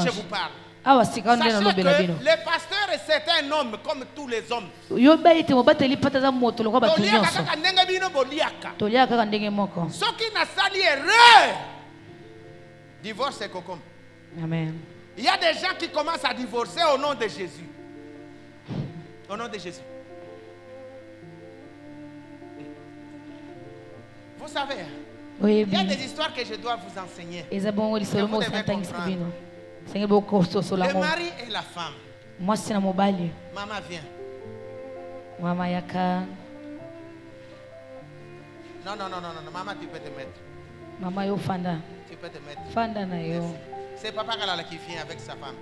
je vous parle, sachez que le pasteur c'est un homme comme tous les hommes. Ceux qui n'a sali erreur, divorce c'est comme. Amen. Il y a des gens qui commencent à divorcer au nom de Jésus. Au nom de Jésus. Vous savez, il y a des histoires que je dois vous enseigner. Et vous devez comprendre. Le mari et la femme. Maman vient. Maman yaka. Non, maman tu peux te mettre. Maman yo fanda. Tu peux te mettre. Fanda na yo. C'est papa qui vient avec sa femme.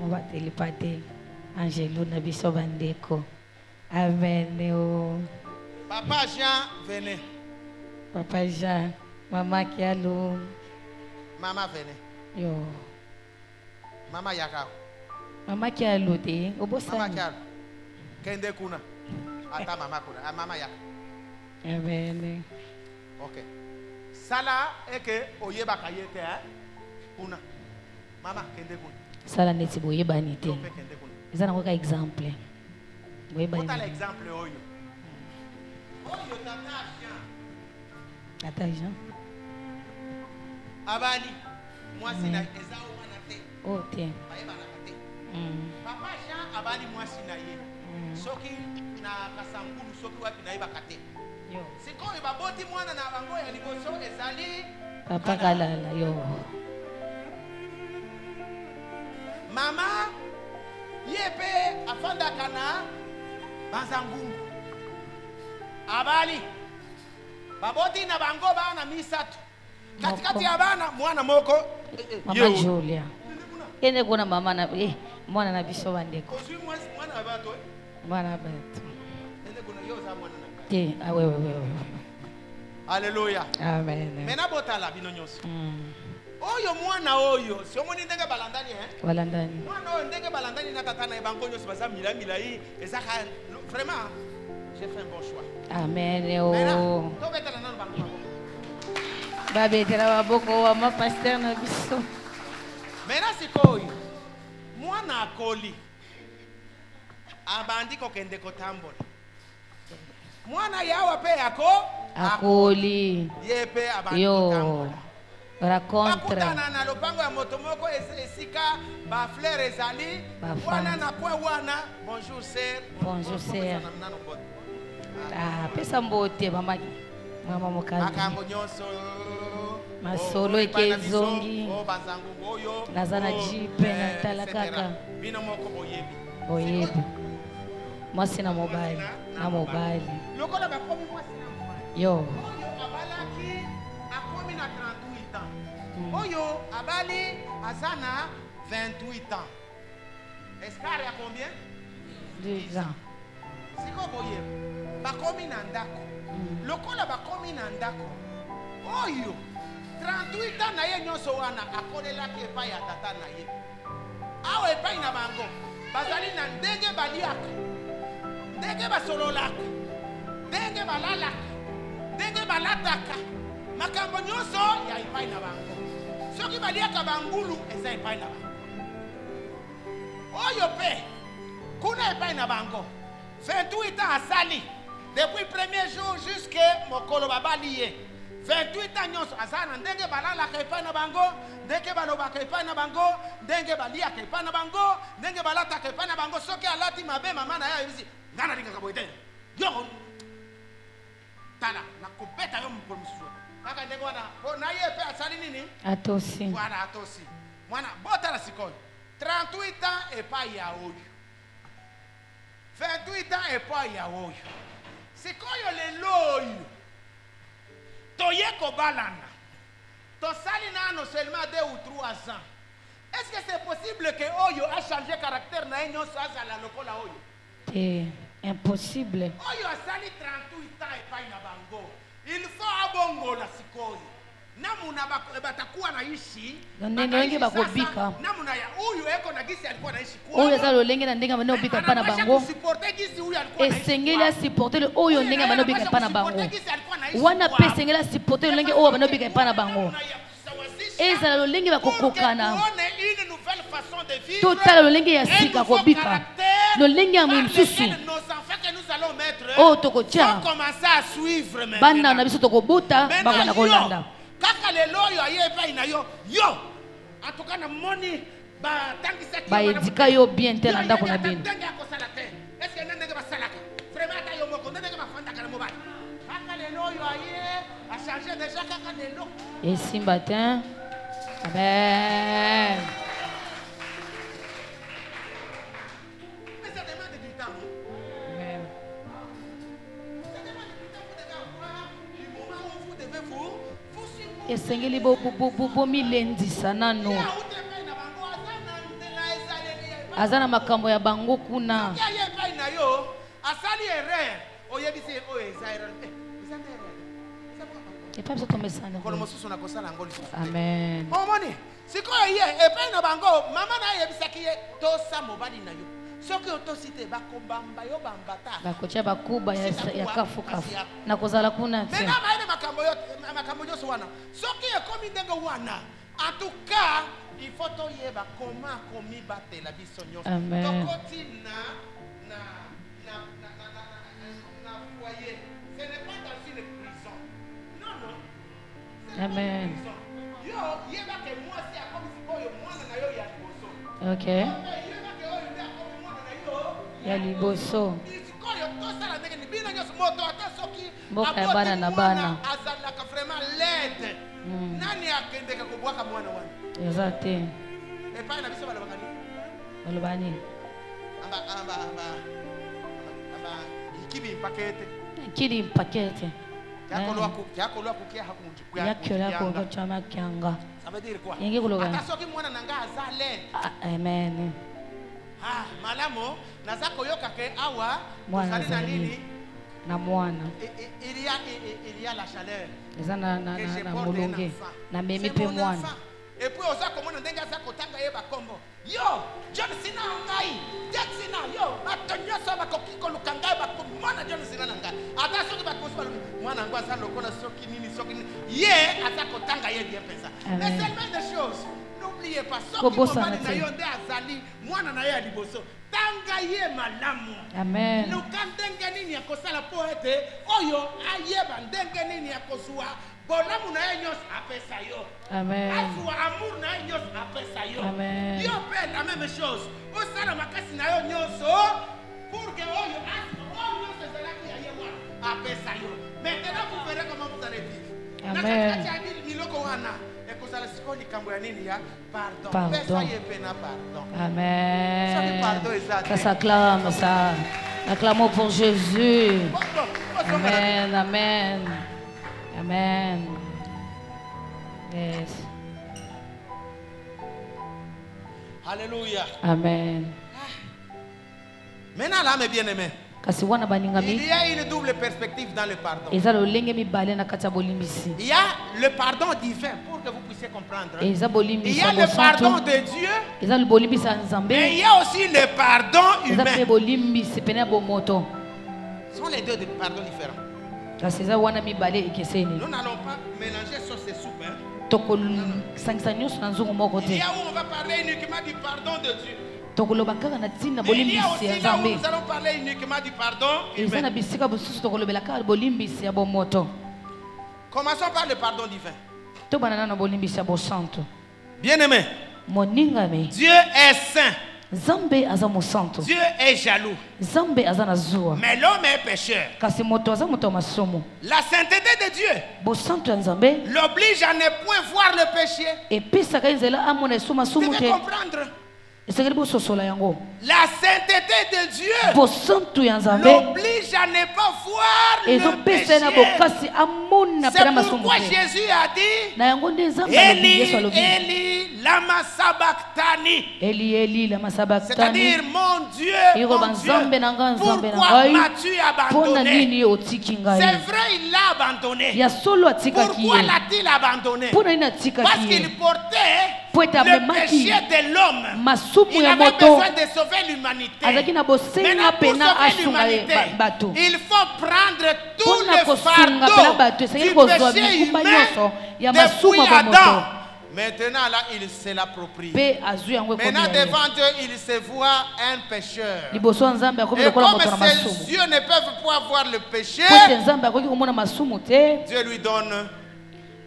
Maman télépathe. Angelo na biso bandeko. Amen. Papa Jean venez. Papa Jean, maman Kialo. Maman venez. Yo. Maman Yaka. Maman Kialo te. Maman Kialo. Kende kuna. Ata maman kuna. Maman Yaka. Amen. Ok. Sala eke oyeba kayete hein. Kuna. Maman kende kuna. Sala neti boyeba ni te. Eza na kwa exemple. Boyeba ni. Ota l'exemple oyo. Oyo tata. Tata Jean. Abali, moi c'est na ezao manate. Oh tiens. Papa Jean abali moi c'est na ye. Soki na kasangulu soki wapi na iba kate. Yo. Siko iba boti mwana na bango ya liboso ezali. Papa kalala yo. Mama yepe afanda kana banzangungu. Abali. Baboti na bango bana misatu. Katikati ya bana mwana moko. Mama Julia. Ene kuna mama na mwana na biso bandeko. Ozui mwana abato. Mwana abato. Ene kuna yoza mwana na. Wewe. Alléluia. Amen. Mena botala bino nyonso. Oyo mwana oyo, si omoni ndenge balandani Balandani. Mwana oyo ndenge balandani na tata na bango nyonso baza mila yi ezaka vraiment j'ai fait un bon choix. Amen. Babetela baboko wa ma pasteur na biso. Maintenant sikoyo mwana akoli abandi kokende kotambola mwana yawa pe yako akoli yepe abandi yo kotambola racontre na lopango ya moto moko esika ba fleur ezali wana na point wana bonjour sœur pesa mbote mama mokazi makambo nyonso masolo ekezongi bazangu oyo nazana jipe na tala kaka bino moko boyebi mwasi na mobali lokola bakomi mwasi na mobali yo oyo abalaki akomi na 38 ans oyo abali azana 28 ans escart ya combien 10 ans siko boyebi bakomi na ndako lokola bakomi na ndako oyo 38 ans na ye nyonso wana akolelaki epai ya tata na ye awa epai na bango bazali na ndenge baliaka ndenge basololaka ndenge balalaka ndenge balataka makambo nyonso ya epai na bango soki baliaka bangulu eza epai na bango oyo pe kuna epai na bango 28 ans asali depuis premier jour jusque mokolo babali ye 28 ans nyonso aza na ndenge balalaka epai na bango ndenge balobaka epai na bango ndenge baliaka epai na bango ndenge balataka epai na bango soki alati mabe mama na ye ayebisi nga nalingaka boye te yo tala nakobeta yo mokolo mosusu kaka ndenge wana po na ye mpe asali nini atosi wana atosi mwana botala sikoyo 38 ans epai ya oyo 28 ans epai ya oyo sikoyo lelo oyo toye kobalana tosali nano seulement 2 ou 3 ans. Est-ce que c'est possible que oyo a changé caractère na ye nyonso azala lokola oyo? Impossible. Oyo asali 38 ans epai na bango. Il faut abongola sikoyo. Namuna batakuwa naishi ndenge bakobika namuna ya uyu eko na gisi alikuwa naishi kwa oyo za lolenge na ndenge bana obika pa na bango esengeli asupporter oyo ndenge bana obika pa na bango wana pe esengeli asupporter lolenge oyo bana obika pa na bango ezala lolenge bakokokana totala lolenge ya sika kobika lolenge ya mosusu oyo tokotia bana na biso tokobuta bakona kolanda kaka lelo oyo aye epai na yo atukana moni batangisa baedika yo bien te na ndako na bino ndenge akosala te eske ndenge basalaka vraiment ata yo moko ndenge bafandaka na mobali kaka lelo oyo aye achange déjà kaka lelo esimba te amen. Mais ça demande du temps. Amen. Ça demande du temps pour avoir du moment où vous devez vous esengeli bomilendisa nano aza na makambo ya bango kuna asali erreur oyebisi oyo eza erreur epai biso tomesana kolo mosusu nakosala yango lisusu amen omoni sikoyo ye epai na bango mama na ayebisaki ye tosa mobali na yo soki otosi te bakombamba yo bambata bakotia bakuba ya kafukafu na kozala kuna te mena bayene makambo nyonso wana soki ekomi ndenge wana en tout cas il faut toyeba koma komibatela biso nyonso tokoti na foyer ce n'est pas dans une prison non non amen yo yebake mwasi akomi sikoyo mwana na yo ya liboso okay ya liboso mboka ya bana na bana azalaka vraiment l'aide nani akendeka kobwaka mwana wana eza te epai na biso balobaka balobani ikibi mpakete kili mpakete yakolwa kukia hakunjikuya yakyola ko chama kyanga ça veut dire quoi yenge kuloga ata soki mwana nanga aza l'aide amen malamu naza koyoka ke awa mwana na nini na mwana il y a la chaleur eza na molonge na memi pe mwana et puis oza komona ndenge aza kotanga ye bakombo yo John Cena ngai John Cena yo bato nyonso bakoki koluka ngai bakomona John Cena na ngai ata soki bakosi balobi mwana yango aza lokola soki nini ye aza kotanga ye bien pensa mais seulement des choses kobosana te. Amen. Amen. Amen. Dieu fait la même chose. Au salon makasi na yo nyonso pour que oyo maintenant vous verrez comment vous allez vivre. Amen. Pardon. Amen. Ça s'acclame, ça. Acclamons pour Jésus. Amen. Amen. Amen. Yes. Alléluia. Amen. Maintenant là, mes bien-aimés, il y a une double perspective dans le pardon. Il y a le pardon divin pour que vous puissiez comprendre. Il y a le pardon de Dieu. Mais il y a aussi le pardon humain. Ce sont les deux pardons différents. Nous n'allons pas mélanger sur ces soupes. Il y a où on va parler uniquement du pardon de Dieu. Mais il y a aussi là où nous allons parler uniquement du pardon humain. Commençons par le pardon divin. Bien-aimé, Dieu est saint. Dieu est jaloux. Mais l'homme est pécheur. La sainteté de Dieu l'oblige à ne point voir le péché. Vous devez comprendre. La sainteté de Dieu l'oblige à ne pas voir le péché. C'est pourquoi Jésus a dit Eli, Eli, lama sabachthani. C'est-à-dire mon Dieu, pourquoi m'as-tu abandonné? C'est vrai, il l'a abandonné. Pourquoi l'a-t-il abandonné? Parce qu'il portait le péché de l'homme. Il avait besoin de sauver l'humanité. Maintenant, pour sauver l'humanité, il faut prendre tout le fardeau du péché humain depuis Adam. Maintenant, là, il se l'approprie. Maintenant, devant Dieu, il se voit un pécheur. Et comme ses yeux ne peuvent pas voir le péché, Dieu lui donne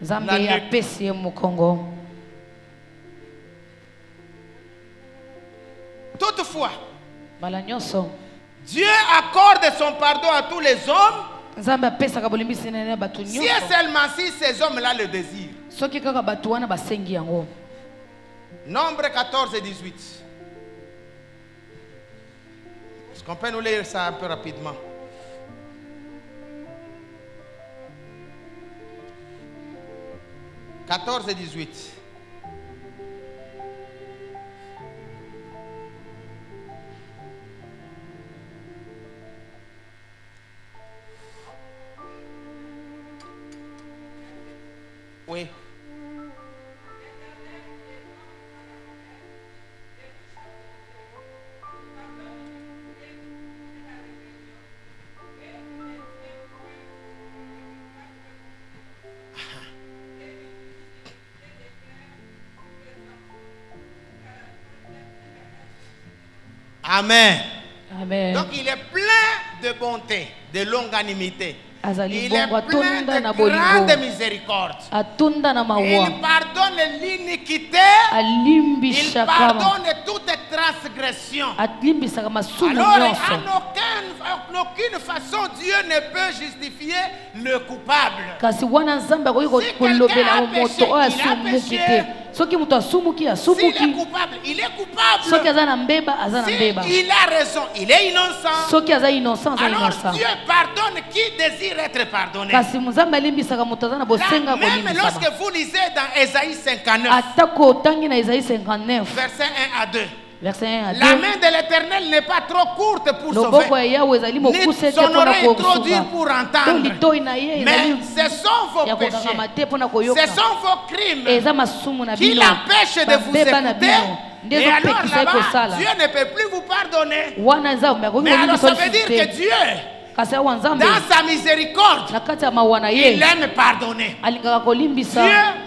la nuque. Toutefois, Dieu accorde son pardon à tous les hommes si et seulement si ces hommes-là le désirent. Nombre 14 et 18. Est-ce qu'on peut nous lire ça un peu rapidement? « 14 et 18. Oui. Amen. Amen. Donc il est plein de bonté, de longanimité. Il est plein de grande miséricorde. Il pardonne l'iniquité. Il pardonne toute transgression. Alors, en aucune façon, Dieu ne peut justifier le coupable. Si quelqu'un a péché, il a péché. S'il est coupable, il est coupable. S'il a raison, il est innocent. Alors Dieu pardonne qui désire être pardonné. Là, même lorsque vous lisez dans Ésaïe 59, verset 1 à 2. La main de l'Éternel n'est pas trop courte pour sauver, ni son oreille trop dure pour entendre. Mais ce sont vos péchés, ce sont vos crimes qui l'empêchent de vous écouter. Et alors là-bas, Dieu ne peut plus vous pardonner. Mais alors ça veut dire que Dieu, dans sa miséricorde, il aime pardonner. Dieu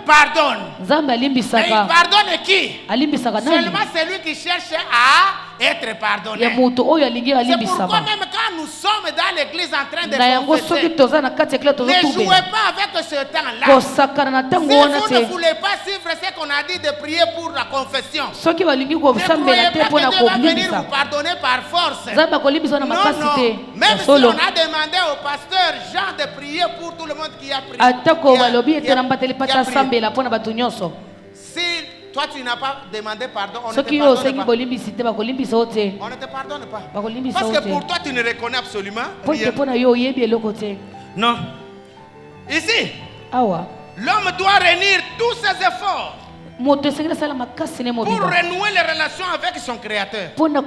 pardonne. Et il pardonne qui? Seulement celui qui cherche à être pardonné. C'est pourquoi même quand nous sommes dans l'église en train de confesser, ne jouez pas avec ce temps-là. Si vous ne voulez pas suivre ce qu'on a dit de prier pour la confession, ne croyez pas que Dieu va venir vous pardonner par force. Non, non. Même si on a demandé au pasteur Jean de prier pour tout le monde qui a prié. Si toi tu n'as pas demandé pardon, on ne te pardonne pas. On ne te pardonne pas. Parce que pour toi tu ne reconnais absolument rien. Non. Ici, l'homme doit réunir tous ses efforts pour renouer les relations avec son Créateur. Dans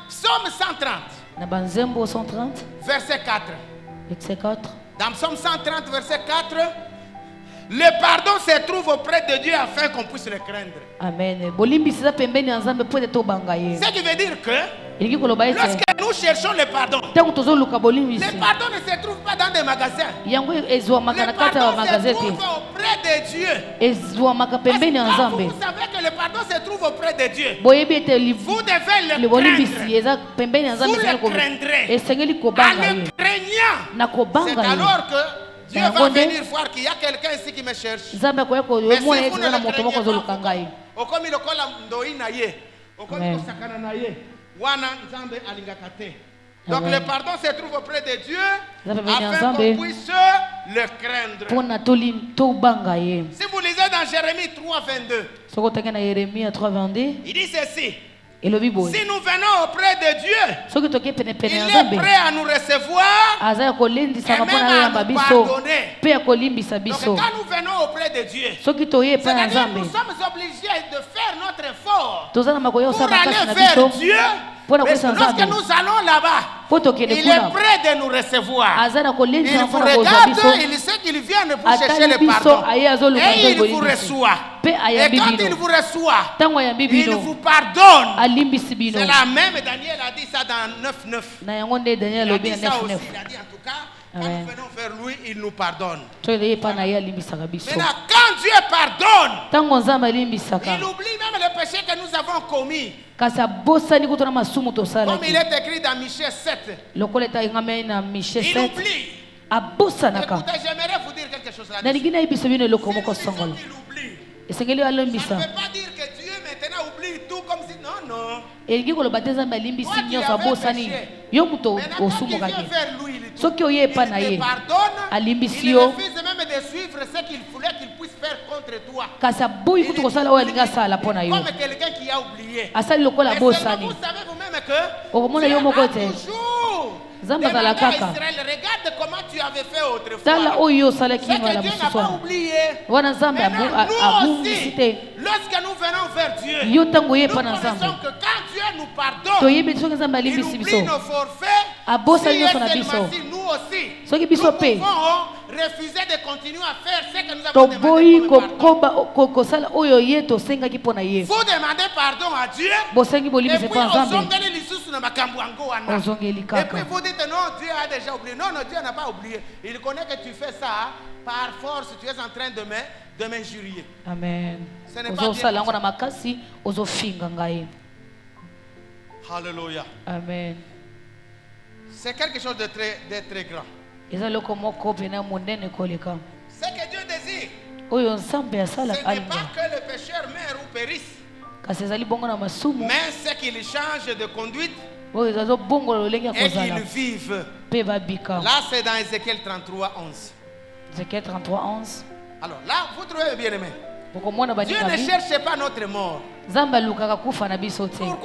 Psaume 130, verset 4. Dans Psaume 130, verset 4, le pardon se trouve auprès de Dieu afin qu'on puisse le craindre. Amen. Ce qui veut dire que lorsque nous cherchons le pardon ne se trouve pas dans des magasins. Le pardon se trouve auprès de Dieu. Quand vous savez que le pardon se trouve auprès de Dieu, vous devez le craindre. Vous le craindrez. En le craignant, c'est alors que Dieu va venir voir qu'il y a quelqu'un ici qui me cherche. Mais si vous ne le craignez pas, donc le pardon se trouve auprès de Dieu afin qu'on puisse le craindre. Si vous lisez dans Jérémie 3:22, il dit ceci. Si nous venons auprès de Dieu, il est prêt à nous recevoir et même à nous pardonner. Donc quand nous venons auprès de Dieu, c'est-à-dire que nous sommes obligés de faire notre effort pour aller vers Dieu. Mais lorsque nous allons là-bas, il est prêt de nous recevoir. Il vous regarde, il sait qu'il vient pour chercher le pardon. Et il vous reçoit. Et quand il vous reçoit, il vous pardonne. C'est la même, Daniel a dit ça dans 9:9. Il a dit ça aussi, il a dit en tout cas, quand nous venons vers lui, il nous pardonne. Maintenant, quand Dieu pardonne, il oublie même le péché que nous avons commis. Comme il est écrit dans Michée 7. Il oublie. Écoutez, j'aimerais vous dire quelque chose là-dessus. Si nous disons qu'il oublie, ça ne veut pas dire que Dieu maintenant oublie tout comme si... Non, non. Toi qui avais péché, maintenant quand il vient vers lui, il te pardonne, il refuse même de suivre ce qu'il voulait qu'il puisse faire contre toi. Comme quelqu'un qui a oublié. Et seulement vous savez vous-même que Dieu a toujours demandé à Israël, regarde comment tu avais fait autrefois. C'est que Dieu n'a pas oublié. Maintenant, nous aussi, lorsque nous venons vers Dieu, nous connaissons que quand Dieu nous pardonne, il oublie nos forfaits. Si nous aussi, nous pouvons refuser de continuer à faire ce que nous avons demandé pour pardon. Vous demandez pardon à Dieu, et puis et puis vous dites non, Dieu a déjà oublié. Non, non, Dieu n'a pas oublié. Il connaît que tu fais ça par force, tu es en train de m'injurier. Amen. Ce n'est pas bien. Alléluia. Amen. C'est quelque chose de très grand. Ce que Dieu désire, ce n'est pas que le pécheur meure ou périsse, mais c'est qu'il change de conduite et qu'il vive. Là, c'est dans Ézéchiel 33:11. Ézéchiel 33:11. Alors là, vous trouvez bien aimé. Dieu ne cherche pas notre mort. Pourquoi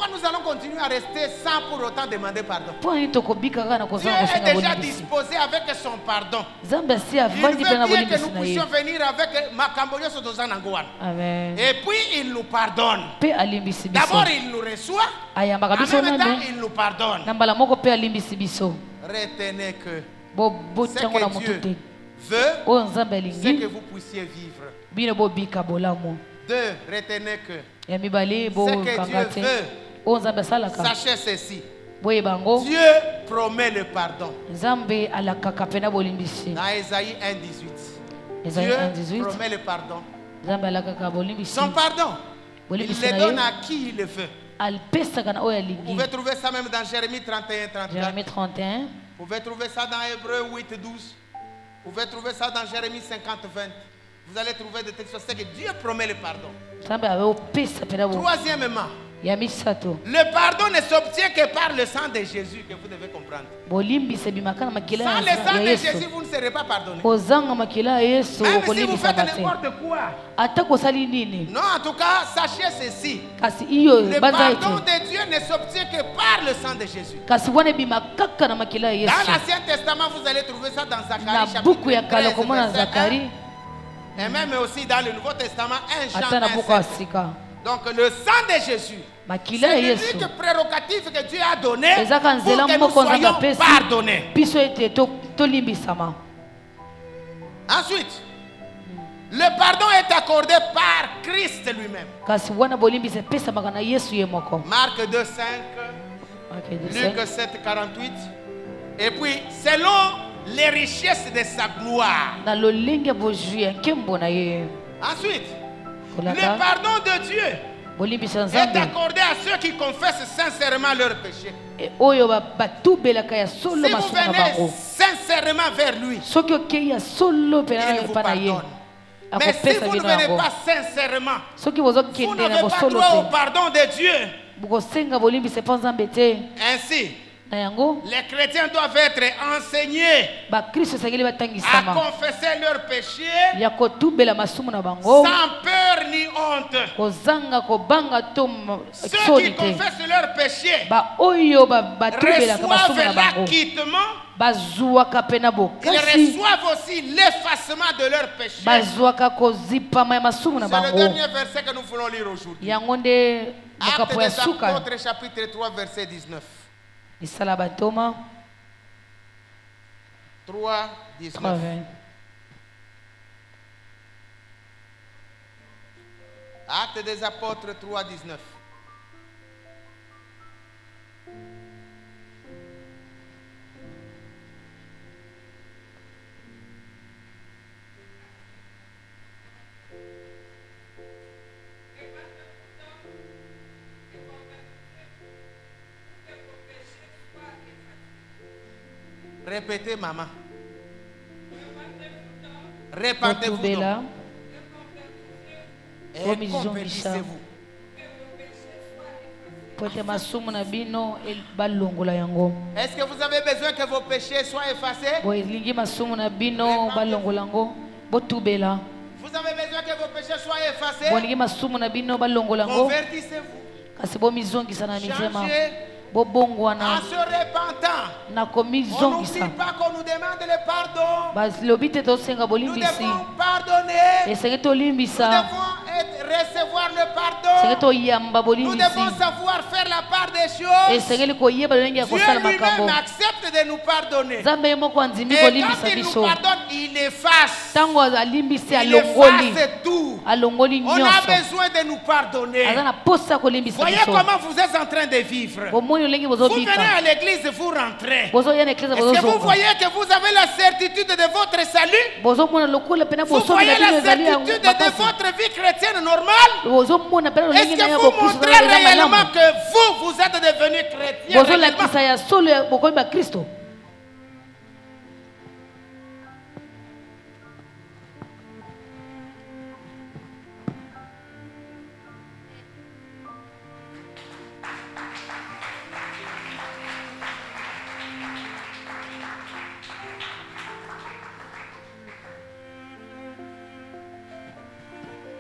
nous allons continuer à rester sans pour autant demander pardon? Dieu est déjà disposé avec son pardon. Il veut bien que nous puissions venir avec Makamboyo Sotozanangoan. Et puis il nous pardonne. D'abord il nous reçoit. En même temps il nous pardonne. Retenez que ce que Dieu veut, c'est que vous puissiez vivre. Deux, retenez que ce que Dieu veut, sachez ceci. Dieu promet le pardon. Dans Ésaïe 1:18. Dieu promet le pardon. Son pardon, il le donne à qui il le veut. Vous pouvez trouver ça même dans Jérémie 31, 34. Vous pouvez trouver ça dans Hébreux 8, 12. Vous pouvez trouver ça dans Jérémie 50, 20. Vous allez trouver des textes que Dieu promet le pardon. Troisièmement, le pardon ne s'obtient que par le sang de Jésus, que vous devez comprendre. Sans le sang de Jésus, vous ne serez pas pardonné. Même si vous faites n'importe quoi. Non, en tout cas, sachez ceci. Le pardon de Dieu ne s'obtient que par le sang de Jésus. Dans l'Ancien Testament, vous allez trouver ça dans Zacharie, chapitre 13, verset 1. Et même aussi dans le Nouveau Testament, 1 Jean 1. Donc le sang de Jésus, c'est l'unique prérogative que Dieu a donné pour que nous soyons pardonnés. Ensuite, le pardon est accordé par Christ lui-même. Marc 2, 5, Luc 7, 48. Et puis, selon les richesses de sa gloire. Ensuite, le pardon de Dieu est accordé à ceux qui confessent sincèrement leurs péchés. Si vous venez sincèrement vers lui, il vous pardonne. Mais si vous ne venez pas sincèrement, vous n'avez pas droit au pardon de Dieu. Ainsi, les chrétiens doivent être enseignés à confesser leurs péchés sans peur ni honte. Ceux qui confessent leurs péchés reçoivent l'acquittement. Ils reçoivent aussi l'effacement de leurs péchés. C'est le dernier verset que nous voulons lire aujourd'hui. Actes des Apôtres, chapitre 3, verset 19. 3, 19. Actes des Apôtres 3, 19. Répétez, maman. Répentez-vous donc. Et convertissez-vous. Est-ce que vous avez besoin que vos péchés soient effacés? Vous avez besoin que vos péchés soient effacés? Convertissez-vous. Changez. En se repentant, on n'oublie pas qu'on nous demande le pardon. Nous devons pardonner. Nous devons recevoir le pardon. Nous devons savoir faire la part des choses. Dieu lui-même accepte de nous pardonner. Et quand il nous pardonne, il efface. Il efface tout. On a besoin de nous pardonner. Voyez comment vous êtes en train de vivre. Vous venez à l'église, vous rentrez. Est-ce que vous voyez que vous avez la certitude de votre salut? Vous voyez la certitude de votre vie chrétienne normale? Est-ce que vous montrez réellement que vous êtes devenu chrétien réellement?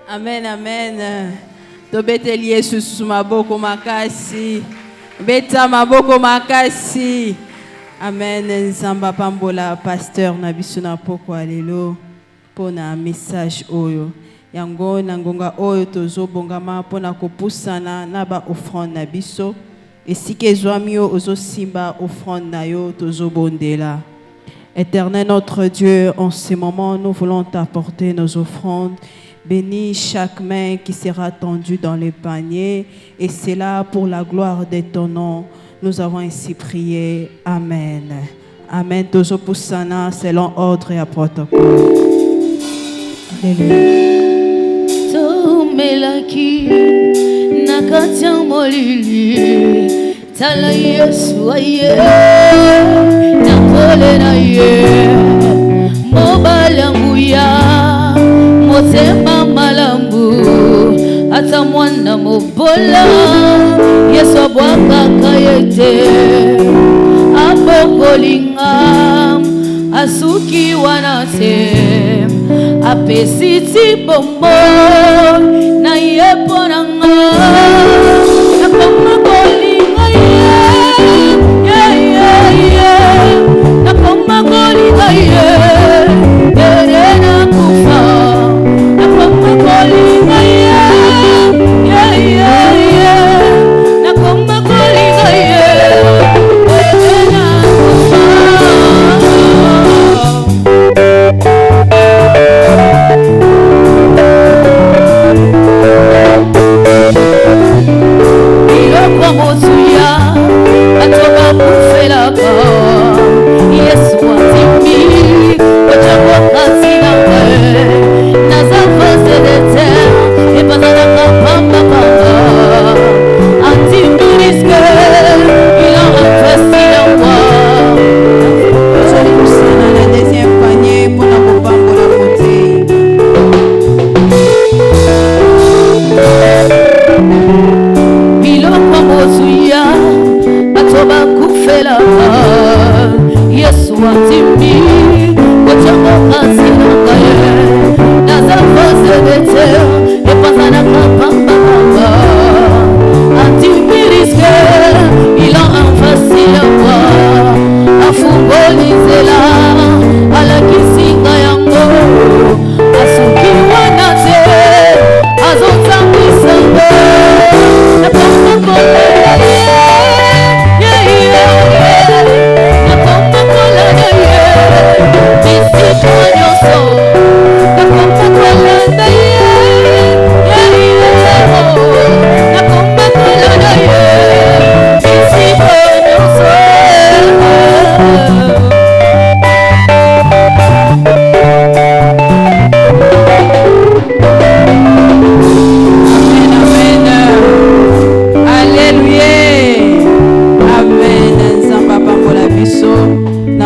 Amen, amen. Tobeteli Yesu maboko makasi. Beta maboko makasi. Amen. Nzamba pambola pasteur na biso na poko alelo pona message oyo. Yango na ngonga oyo tozo bongama pona kopusana na ba offrande na biso. Esike zwami yo ozo simba offrande na yo tozo bondela. Éternel notre Dieu, en ce moment nous voulons t'apporter nos offrandes. Bénis chaque main qui sera tendue dans le panier, et c'est là pour la gloire de ton nom. Nous avons ainsi prié. Amen. Amen. Tozo poussana selon ordre et protocole. Tomelaki nakatia molili tala Yesu aye nakole na ye mobala mbuya motema malambu ata mwana mobola Yesu abwakaka yete abokolinga asuki wanate apesiti bombo na yepo nanga nakoma kolinga nakoma kolinga erena kufa nakoma kolinga nakoma kolinga erena kufa. Mosuya atoka kufelaka Yesu atimi ochako kasina we nazavase de terre et pas à la pamba atimi risque il en investi en moi. J'allais pousser dans la deuxième panier pour la couper la côté. Mosuya atoba kufela Yesu atimi ochako kasina kaye nazavase de terre et pas à la pamba atimi risque il en investi en moi afungolizela ala kisinga yango asuki wanate azotambisanga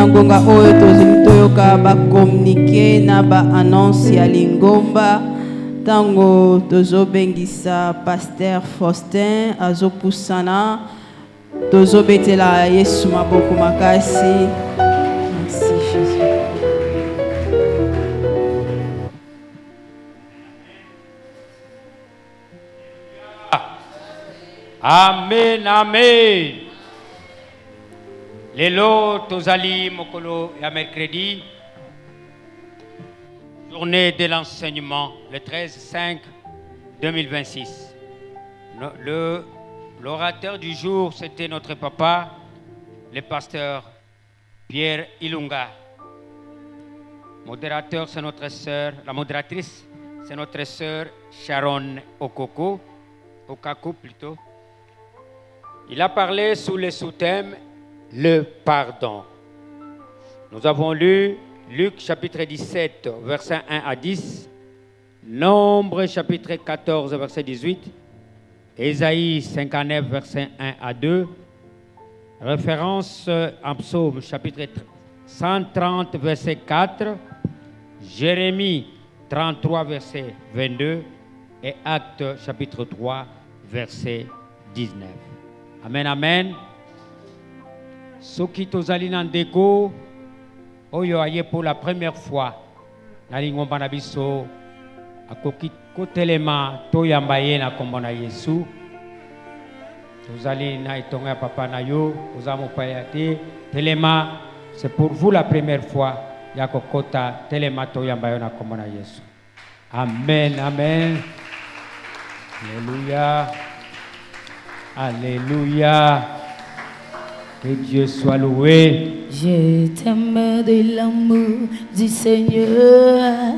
ngonga oyo toyoka ba communiquer na ba annonce ya lingomba tango tozobengisa Pasteur Faustin azopusana tozobetela Yesu maboko makasi. Merci Jésus. Amen, amen. Lelo tozali mokolo ya mercredi, journée de l'enseignement, le 13/5/2026. L'orateur du jour, c'était notre papa, le pasteur Pierre Ilunga. Modérateur, c'est notre sœur, la modératrice, c'est notre sœur Sharon Okaku plutôt. Il a parlé sous le sous-thème le pardon. Nous avons lu Luc chapitre 17, versets 1 à 10, Nombre chapitre 14, verset 18, Ésaïe 59, verset 1 à 2, référence en Psaume chapitre 130, verset 4, Jérémie 33, verset 22 et Actes chapitre 3, verset 19. Amen, amen. Soki tozali na ndeko oyo aye pour la première fois na lingomba na biso akoki kotelema toyamba ye na kombo na Yesu. Tozali na itonga ya papa na yo oza mopaya te telema, c'est pour vous la première fois ya kokota telema toyamba yo na kombo na Yesu. Amen, amen. Alléluia. Alléluia. Que Dieu soit loué. Je t'aime de l'amour du Seigneur.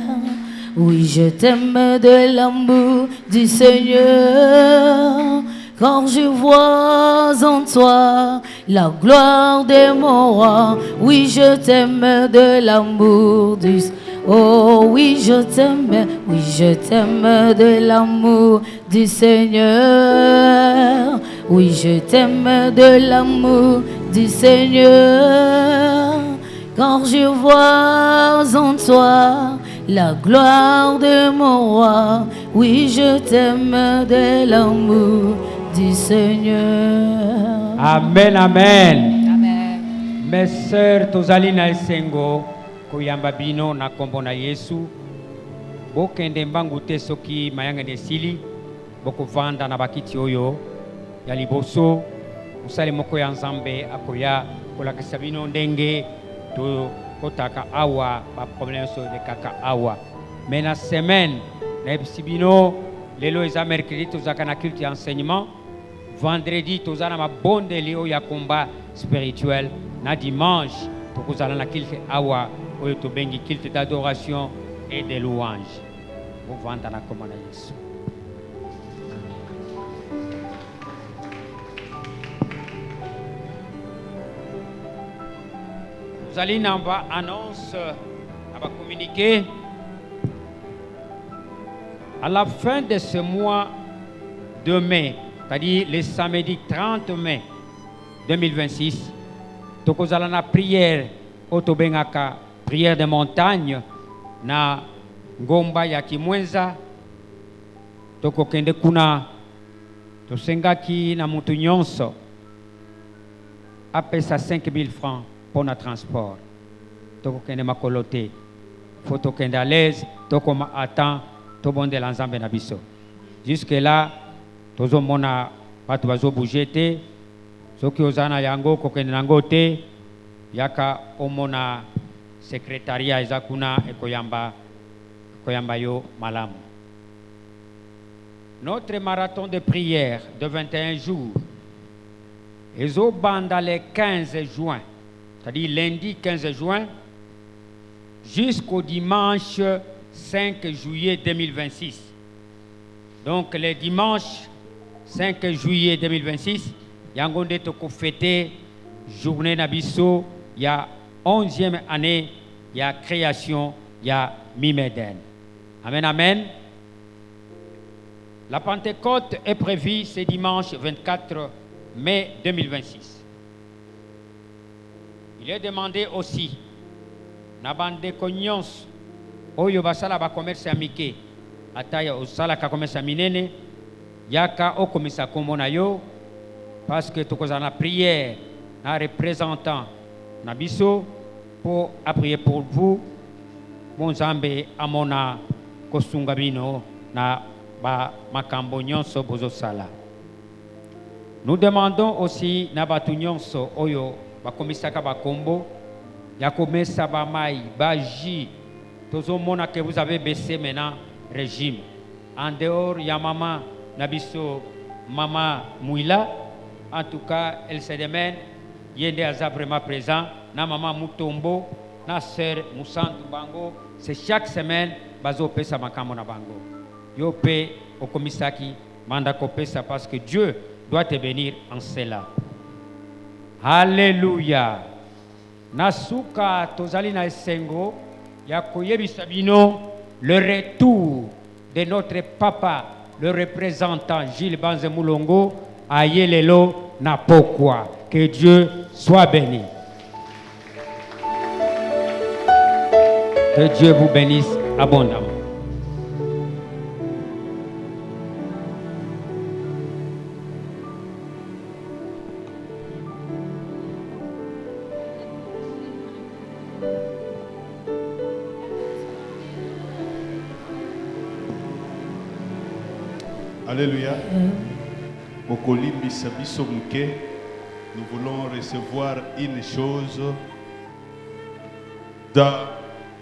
Oui, je t'aime de l'amour du Seigneur. Quand je vois en toi la gloire de mon roi. Oui, je t'aime de l'amour du Seigneur. Oh oui, je t'aime de l'amour du Seigneur. Oui, je t'aime de l'amour du Seigneur. Quand je vois en toi la gloire de mon roi. Oui, je t'aime de l'amour du Seigneur. Amen, amen. Amen. Mes sœurs, tozali na esengo koyamba bino na kombo na Yesu. Bokende mbangu te soki mayangene esili bokovanda na bakiti oyo ya liboso. Musale moko ya Nzambe akoya kolakisa bino ndenge to kotaka awa ba problème so de kaka awa. Mais na semaine na ebisibino lelo eza mercredi tozaka na culte ya enseignement. Vendredi tozana mabondeli oyo ya combat spirituel. Na dimanche tokozala na culte awa oyo tobengi culte d'adoration et de louange. Bovanda na komona Yesu. Nous allons namba annonce aba communiquer à la fin de ce mois de mai, c'est-à-dire le samedi 30 mai 2026, tokozala na prière otobengaka prière de montagne na ngomba ya Kimwenza. Tokokende kuna tosengaki na mutu nyonso apesa 5000 francs pour notre transport. Tokokende makolo te. Faut tokende à l'aise, tokoma attend, tobonde la Nzambe na biso. Jusque là, tozomona bato bazo bouger te. Soki ozana yango kokende nango te, yaka omona secrétariat eza kuna ekoyamba yo malamu. Notre marathon de prière de 21 jours ezobanda le 15 juin, c'est-à-dire lundi 15 juin, jusqu'au dimanche 5 juillet 2026. Donc le dimanche 5 juillet 2026, yangonde toko fêter journée nabiso, il y a 11e année, il y a création, il y a Mimeden. Amen, amen. La Pentecôte est prévue ce dimanche 24 mai 2026. Il est demandé aussi, Nabande Konyons, Oyo Basala ba commerce amike, Ataya Osala ka commerce minene, Yaka Okomisa Komonayo, parce que tout la prière, un représentant Nabiso, pour prier pour vous, mon Zambé Amona Kosungabino, na ba makambo nyonso bozo sala. Nous demandons aussi na batu nyonso oyo bakomisaka bakombo ya komesa ba mai ba ji tozo mona que vous avez baissé maintenant régime en dehors ya mama nabiso mama Mouila. En tout cas elle se demande yende aza vraiment présent na mama Mutombo na sœur Musantu Bango. C'est chaque semaine bazo pesa makambo na bango. Yo pe okomisaki manda kopesa parce que Dieu doit te bénir en cela. Alléluia. Nasuka tozali na esengo ya koyebisa bino le retour de notre papa, le représentant Gilles Banze Moulongo à Yelelo na pokwa. Que Dieu soit béni. Que Dieu vous bénisse abondamment. Alléluia. Nous voulons recevoir une chose dans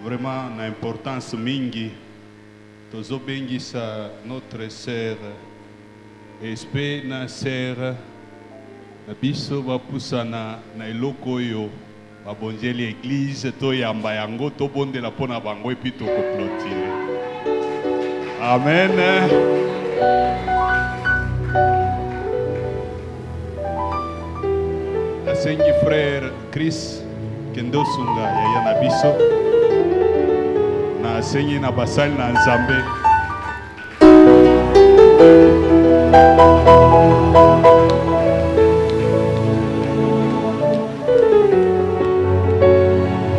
vraiment l'importance mingi. Tozo bengisa notre sœur espé na sœur na biso bapusana na eloko yo babonjeli église to yamba yango to bondela pona bango epi to ko clôturer. Amen. Asengi frère Chris Kendo Sunga ya Nabiso nasengi na basali na Nzambe.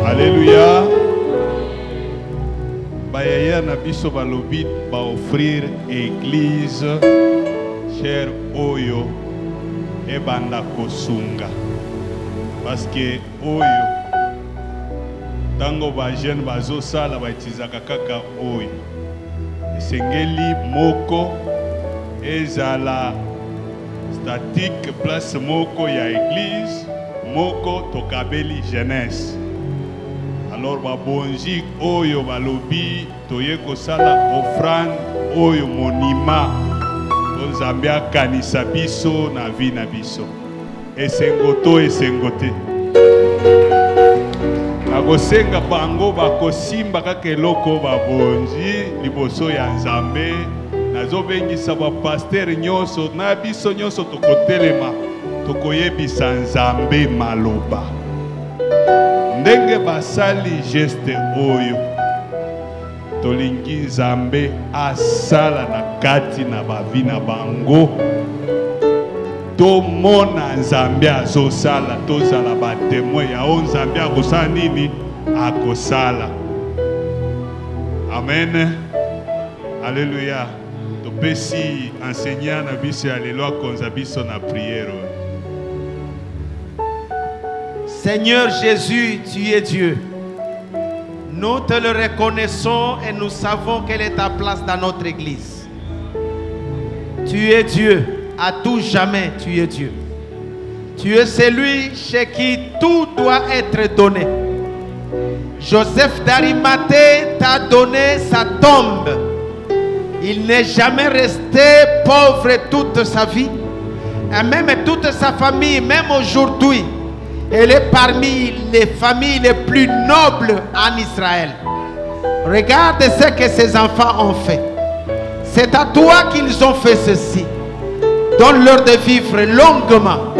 Alléluia. Bayaya na biso balobi ba offrir église cher oyo ebanda kosunga. Parce que oyo tango ba jeune bazo sala ba itizaka kaka oyo. Esengeli moko ezala statique place moko ya église moko tokabeli jeunesse. Alors babonji oyo balobi toye kosala offrande oyo monima Nzambe akanisa biso na vie na biso. Esengoto esengote. Nakosenga bango bakosimba kaka eloko babonji liboso ya Nzambe. Nazobengisa ba pasteur nyonso na biso nyonso tokotelema tokoyebisa Nzambe maloba. Ndenge basali geste oyo tolingi Nzambe asala na kati na bavi na bango. Tomona Nzambe azosala tozala ba témoin ya o Nzambe akosala nini akosala. Amen. Alléluia. Topesi enseignant na biso ya lelo akonza biso na prière. Seigneur Jésus, tu es Dieu. Nous te le reconnaissons et nous savons quelle est ta place dans notre église. Tu es Dieu, à tout jamais tu es Dieu. Tu es celui chez qui tout doit être donné. Joseph d'Arimathée t'a donné sa tombe. Il n'est jamais resté pauvre toute sa vie. Et même toute sa famille, même aujourd'hui, elle est parmi les familles les plus nobles en Israël. Regarde ce que ces enfants ont fait. C'est à toi qu'ils ont fait ceci. Donne-leur de vivre longuement.